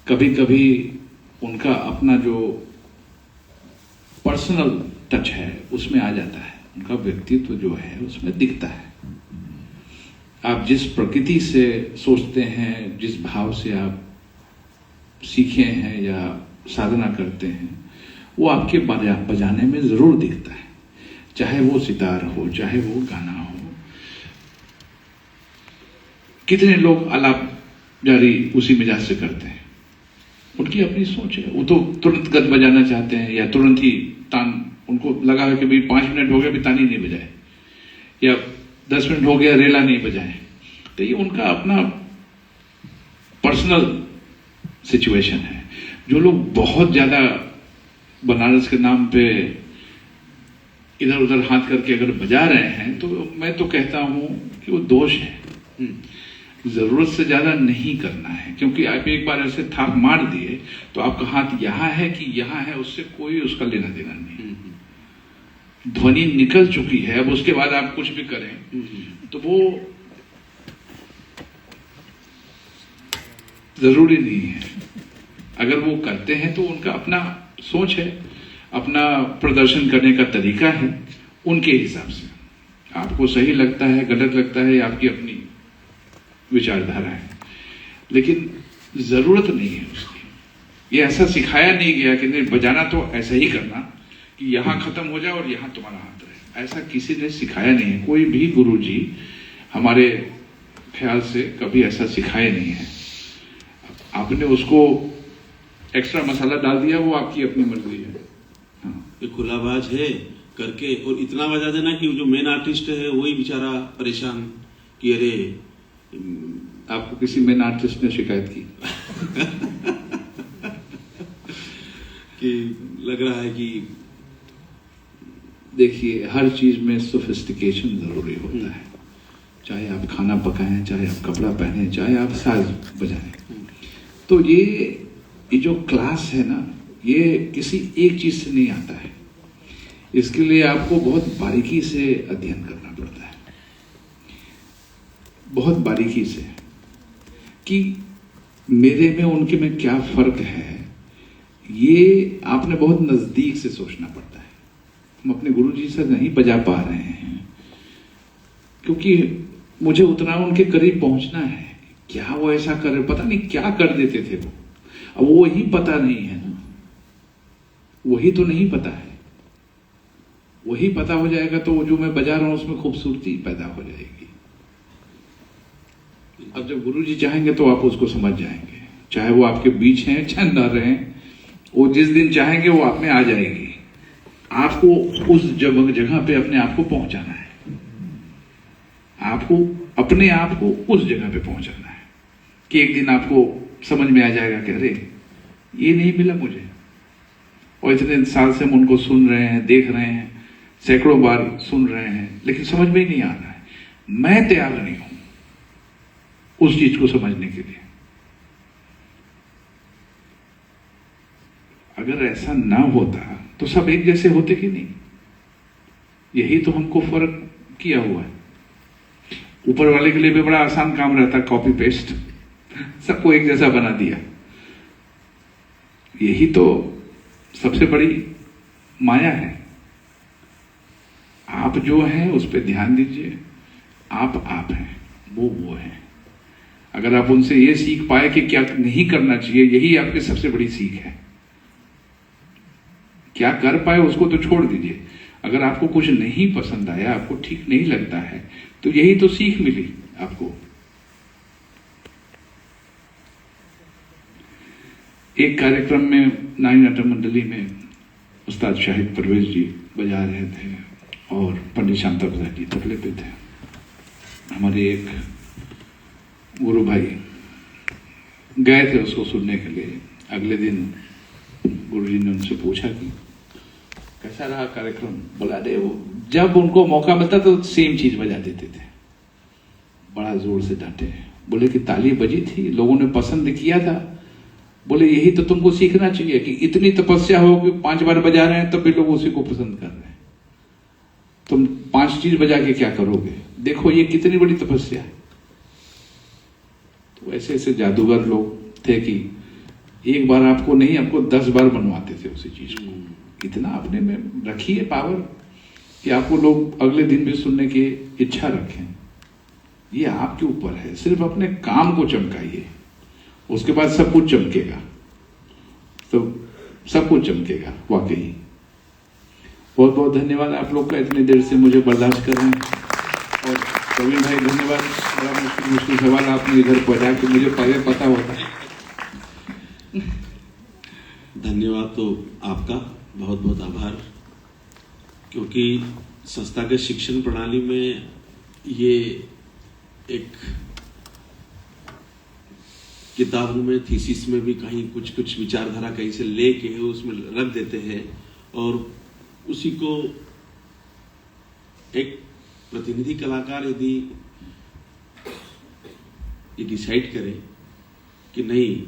कभी कभी उनका अपना जो पर्सनल टच है उसमें आ जाता है, उनका व्यक्तित्व जो है उसमें दिखता है। आप जिस प्रकृति से सोचते हैं, जिस भाव से आप सीखे हैं या साधना करते हैं, वो आपके बजाने में जरूर दिखता है। चाहे वो सितार हो, चाहे वो गाना हो। कितने लोग आलाप जारी उसी मिजाज से करते हैं, उनकी अपनी सोच है। वो तो तुरंत गद बजाना चाहते हैं या तुरंत ही तान, उनको लगा है कि भाई 5 मिनट हो गया अभी तानी नहीं बजाए, या 10 मिनट हो गया रेला नहीं बजाए। तो ये उनका अपना पर्सनल सिचुएशन है। जो लोग बहुत ज्यादा बनारस के नाम पे इधर उधर हाथ करके अगर बजा रहे हैं, तो मैं तो कहता हूं कि वो दोष है। जरूरत से ज्यादा नहीं करना है, क्योंकि आप एक बार ऐसे थाप मार दिए तो आपका हाथ यहां है कि यहां है, उससे कोई उसका लेना देना नहीं। ध्वनि निकल चुकी है, अब उसके बाद आप कुछ भी करें तो वो जरूरी नहीं है। अगर वो करते हैं तो उनका अपना सोच है, अपना प्रदर्शन करने का तरीका है, उनके हिसाब से। आपको सही लगता है, गलत लगता है, आपकी अपनी विचारधारा है, लेकिन जरूरत नहीं है उसकी। ये ऐसा सिखाया नहीं गया कि नहीं बजाना तो ऐसा ही करना कि यहां खत्म हो जाए और यहां तुम्हारा हाथ रहे। ऐसा किसी ने सिखाया नहीं है। कोई भी गुरुजी हमारे ख्याल से कभी ऐसा सिखाया नहीं है। आपने उसको एक्स्ट्रा मसाला डाल दिया, वो आपकी अपनी मर्जी है। ये खुलाबाज है करके और इतना बजा देना कि जो मेन आर्टिस्ट है वही बेचारा परेशान कि अरे। आपको किसी मेन आर्टिस्ट ने शिकायत की कि लग रहा है कि देखिए, हर चीज में सोफिस्टिकेशन जरूरी होता है। चाहे आप खाना पकाएं, चाहे आप कपड़ा पहने, चाहे आप साज बजाएं, तो ये जो क्लास है ना, ये किसी एक चीज से नहीं आता है। इसके लिए आपको बहुत बारीकी से अध्ययन करना पड़ता है, बहुत बारीकी से, कि मेरे में उनके में क्या फर्क है। ये आपने बहुत नजदीक से सोचना पड़ता है। हम अपने गुरुजी से नहीं बजा पा रहे हैं क्योंकि मुझे उतना उनके करीब पहुंचना है। क्या वो ऐसा कर रहे, पता नहीं क्या कर देते थे वो। अब वो ही पता नहीं है ना, वही तो नहीं पता है। वही पता हो जाएगा तो वो जो मैं बजा रहा हूं उसमें खूबसूरती पैदा हो जाएगी। अब जब गुरुजी चाहेंगे तो आप उसको समझ जाएंगे, चाहे वो आपके बीच हैं चाहे न रहे। वो जिस दिन चाहेंगे वो आप में आ जाएगी। आपको उस जगह पे अपने आप को पहुंचाना है। आपको अपने आप को उस जगह पे पहुंचाना है कि एक दिन आपको समझ में आ जाएगा कि अरे ये नहीं मिला मुझे, और इतने साल से हम उनको सुन रहे हैं, देख रहे हैं, सैकड़ों बार सुन रहे हैं, लेकिन समझ में ही नहीं आ रहा है। मैं तैयार नहीं हूं उस चीज को समझने के लिए। अगर ऐसा ना होता तो सब एक जैसे होते कि नहीं। यही तो हमको फर्क किया हुआ है। ऊपर वाले के लिए भी बड़ा आसान काम रहता है, कॉपी पेस्ट, सबको एक जैसा बना दिया। यही तो सबसे बड़ी माया है। आप जो हैं उस पर ध्यान दीजिए। आप हैं, वो है। अगर आप उनसे ये सीख पाए कि क्या नहीं करना चाहिए, यही आपकी सबसे बड़ी सीख है। क्या कर पाए उसको तो छोड़ दीजिए। अगर आपको कुछ नहीं पसंद आया, आपको ठीक नहीं लगता है, तो यही तो सीख मिली आपको। एक कार्यक्रम में नाई नाटक मंडली में उस्ताद शाहिद परवेज जी बजा रहे थे और पंडित शांता प्रसाद जी तबले पे थे। हमारे एक गुरु भाई गए थे उसको सुनने के लिए। अगले दिन गुरुजी ने उनसे पूछा कि कैसा रहा कार्यक्रम। बोला, अरे वो जब उनको मौका मिलता तो सेम चीज बजा देते थे। बड़ा जोर से डांटे। बोले कि ताली बजी थी, लोगों ने पसंद किया था। बोले यही तो तुमको सीखना चाहिए कि इतनी तपस्या हो कि 5 बार बजा रहे हैं तब भी लोग उसी को पसंद कर रहे हैं। तुम 5 चीज बजा के क्या करोगे? देखो ये कितनी बड़ी तपस्या है। तो ऐसे ऐसे जादूगर लोग थे कि एक बार आपको नहीं, आपको 10 बार बनवाते थे उसी चीज को। इतना अपने में रखिए पावर कि आपको लोग अगले दिन भी सुनने की इच्छा रखें। ये आपके ऊपर है, सिर्फ अपने काम को चमकाइए, उसके बाद सब कुछ चमकेगा। तो सब कुछ चमकेगा वाकई। बहुत बहुत धन्यवाद आप लोग का, इतनी देर से मुझे बर्दाश्त कर रहे हैं। और प्रवीण भाई धन्यवाद, बड़ा मुश्किल मुश्किल सवाल आपने इधर पहुंचा के मुझे पहले पता होता। धन्यवाद तो आपका, बहुत बहुत आभार, क्योंकि संस्थागत शिक्षण प्रणाली में ये एक किताबों में, थीसिस में भी कहीं कुछ कुछ विचारधारा कहीं से लेके उसमें रख देते हैं और उसी को एक प्रतिनिधि कलाकार यदि ये डिसाइड करे कि नहीं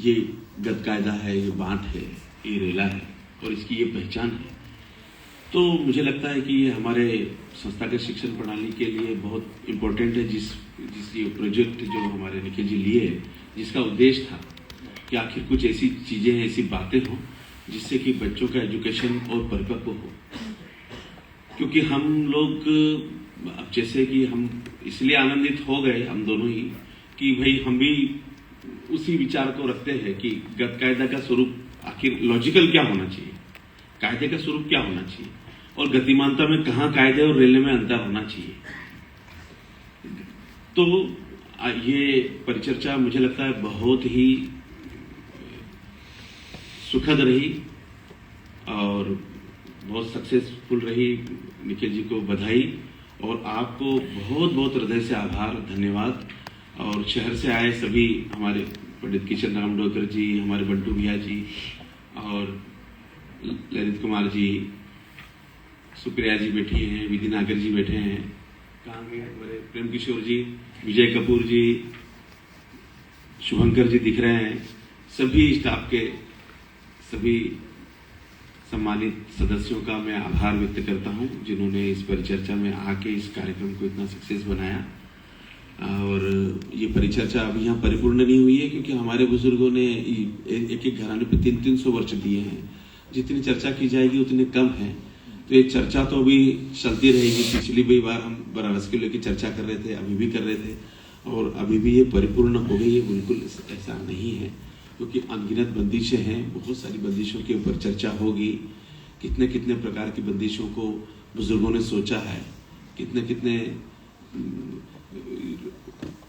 ये गद कायदा है, ये बांट है, ये रेला है और इसकी ये पहचान है, तो मुझे लगता है कि ये हमारे संस्थागत शिक्षण प्रणाली के लिए बहुत इम्पोर्टेंट है। जिस ये प्रोजेक्ट जो हमारे निखिल जी लिए, जिसका उद्देश्य था कि आखिर कुछ ऐसी चीजें, ऐसी बातें हों जिससे कि बच्चों का एजुकेशन और परिपक्व हो। क्योंकि हम लोग अब जैसे कि हम इसलिए आनंदित हो गए हम दोनों ही कि भाई हम भी उसी विचार को रखते हैं कि गद कायदा का स्वरूप आखिर लॉजिकल क्या होना चाहिए, कायदे का स्वरूप क्या होना चाहिए और गतिमानता में कहाँ कायदे और रेले में अंतर होना चाहिए। तो ये परिचर्चा मुझे लगता है बहुत ही सुखद रही और बहुत सक्सेसफुल रही। निखिल जी को बधाई और आपको बहुत बहुत हृदय से आभार, धन्यवाद। और शहर से आए सभी हमारे पंडित किशन राम डोकर जी, हमारे बंटू भैया जी और ललित कुमार जी, सुप्रिया जी बैठी हैं, विधि नागर जी बैठे हैं, कहाँ गए हमारे प्रेम किशोर जी, विजय कपूर जी, शुभंकर जी दिख रहे हैं। सभी स्टाफ के सभी सम्मानित सदस्यों का मैं आभार व्यक्त करता हूं जिन्होंने इस परिचर्चा में आके इस कार्यक्रम को इतना सक्सेस बनाया। और ये परिचर्चा अभी यहाँ परिपूर्ण नहीं हुई है क्योंकि हमारे बुजुर्गों ने एक एक घराने पे 300-300 वर्ष दिए हैं। जितनी चर्चा की जाएगी उतनी कम है, तो ये चर्चा तो अभी चलती रहेगी। पिछली भी बार हम बनारस के लेकर चर्चा कर रहे थे, अभी भी कर रहे थे और अभी भी ये परिपूर्ण हो गई है, बिल्कुल ऐसा नहीं है क्योंकि अनगिनत बंदिशें हैं। बहुत सारी बंदिशों के ऊपर चर्चा होगी, कितने कितने प्रकार की बंदिशों को बुजुर्गों ने सोचा है, कितने कितने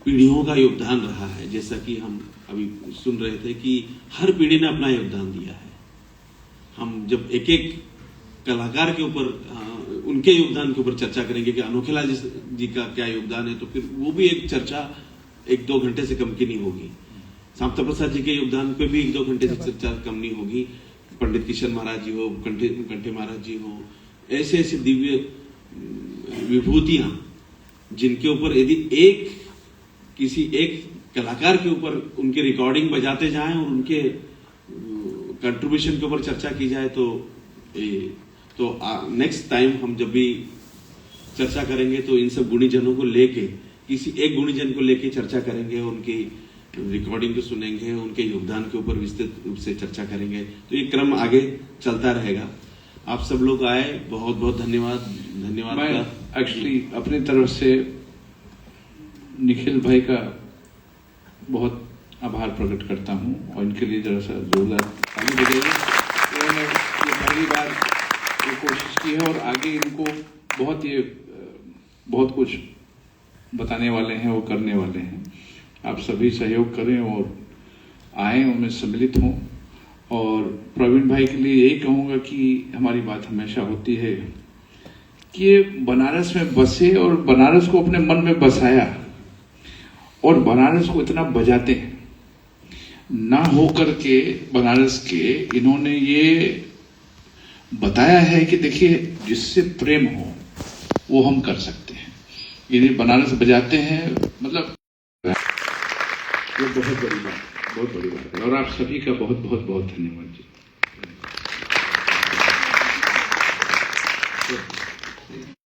पीढ़ियों का योगदान रहा है। जैसा कि हम अभी सुन रहे थे कि हर पीढ़ी ने अपना योगदान दिया है। हम जब एक एक कलाकार के ऊपर उनके योगदान के ऊपर चर्चा करेंगे कि अनोखेलाल जी का क्या योगदान है, तो फिर वो भी एक चर्चा 1-2 घंटे से कम की नहीं होगी। शांता प्रसाद जी के योगदान पे भी 1-2 घंटे से चर्चा कम नहीं होगी। पंडित किशन महाराज जी हो, कंठे महाराज जी हो, ऐसे ऐसे दिव्य विभूतियां जिनके ऊपर यदि किसी एक कलाकार के ऊपर उनके रिकॉर्डिंग बजाते जाएं और उनके कंट्रीब्यूशन के ऊपर चर्चा की जाए तो नेक्स्ट टाइम हम जब भी चर्चा करेंगे तो इन सब गुणीजनों को लेके, किसी एक गुणीजन को लेके चर्चा करेंगे, उनकी रिकॉर्डिंग को सुनेंगे, उनके योगदान के ऊपर विस्तृत रूप से चर्चा करेंगे। तो ये क्रम आगे चलता रहेगा। आप सब लोग आए, बहुत बहुत धन्यवाद। मैं एक्चुअली अपनी तरफ से निखिल भाई का बहुत आभार प्रकट करता हूं और इनके लिए जरा सा जोरदार ताली बजाइए। इन्होंने ये पहली बार ये कोशिश की है और आगे इनको बहुत कुछ बताने वाले हैं, वो करने वाले हैं। आप सभी सहयोग करें और आए, उनमें सम्मिलित हों। और प्रवीण भाई के लिए यही कहूँगा कि हमारी बात हमेशा होती है कि ये बनारस में बसे और बनारस को अपने मन में बसाया और बनारस को इतना बजाते हैं ना हो करके बनारस के इन्होंने ये बताया है कि देखिए जिससे प्रेम हो वो हम कर सकते हैं। इन्हें बनारस बजाते हैं, मतलब ये बहुत बड़ी बात है। और आप सभी का बहुत बहुत बहुत धन्यवाद जी।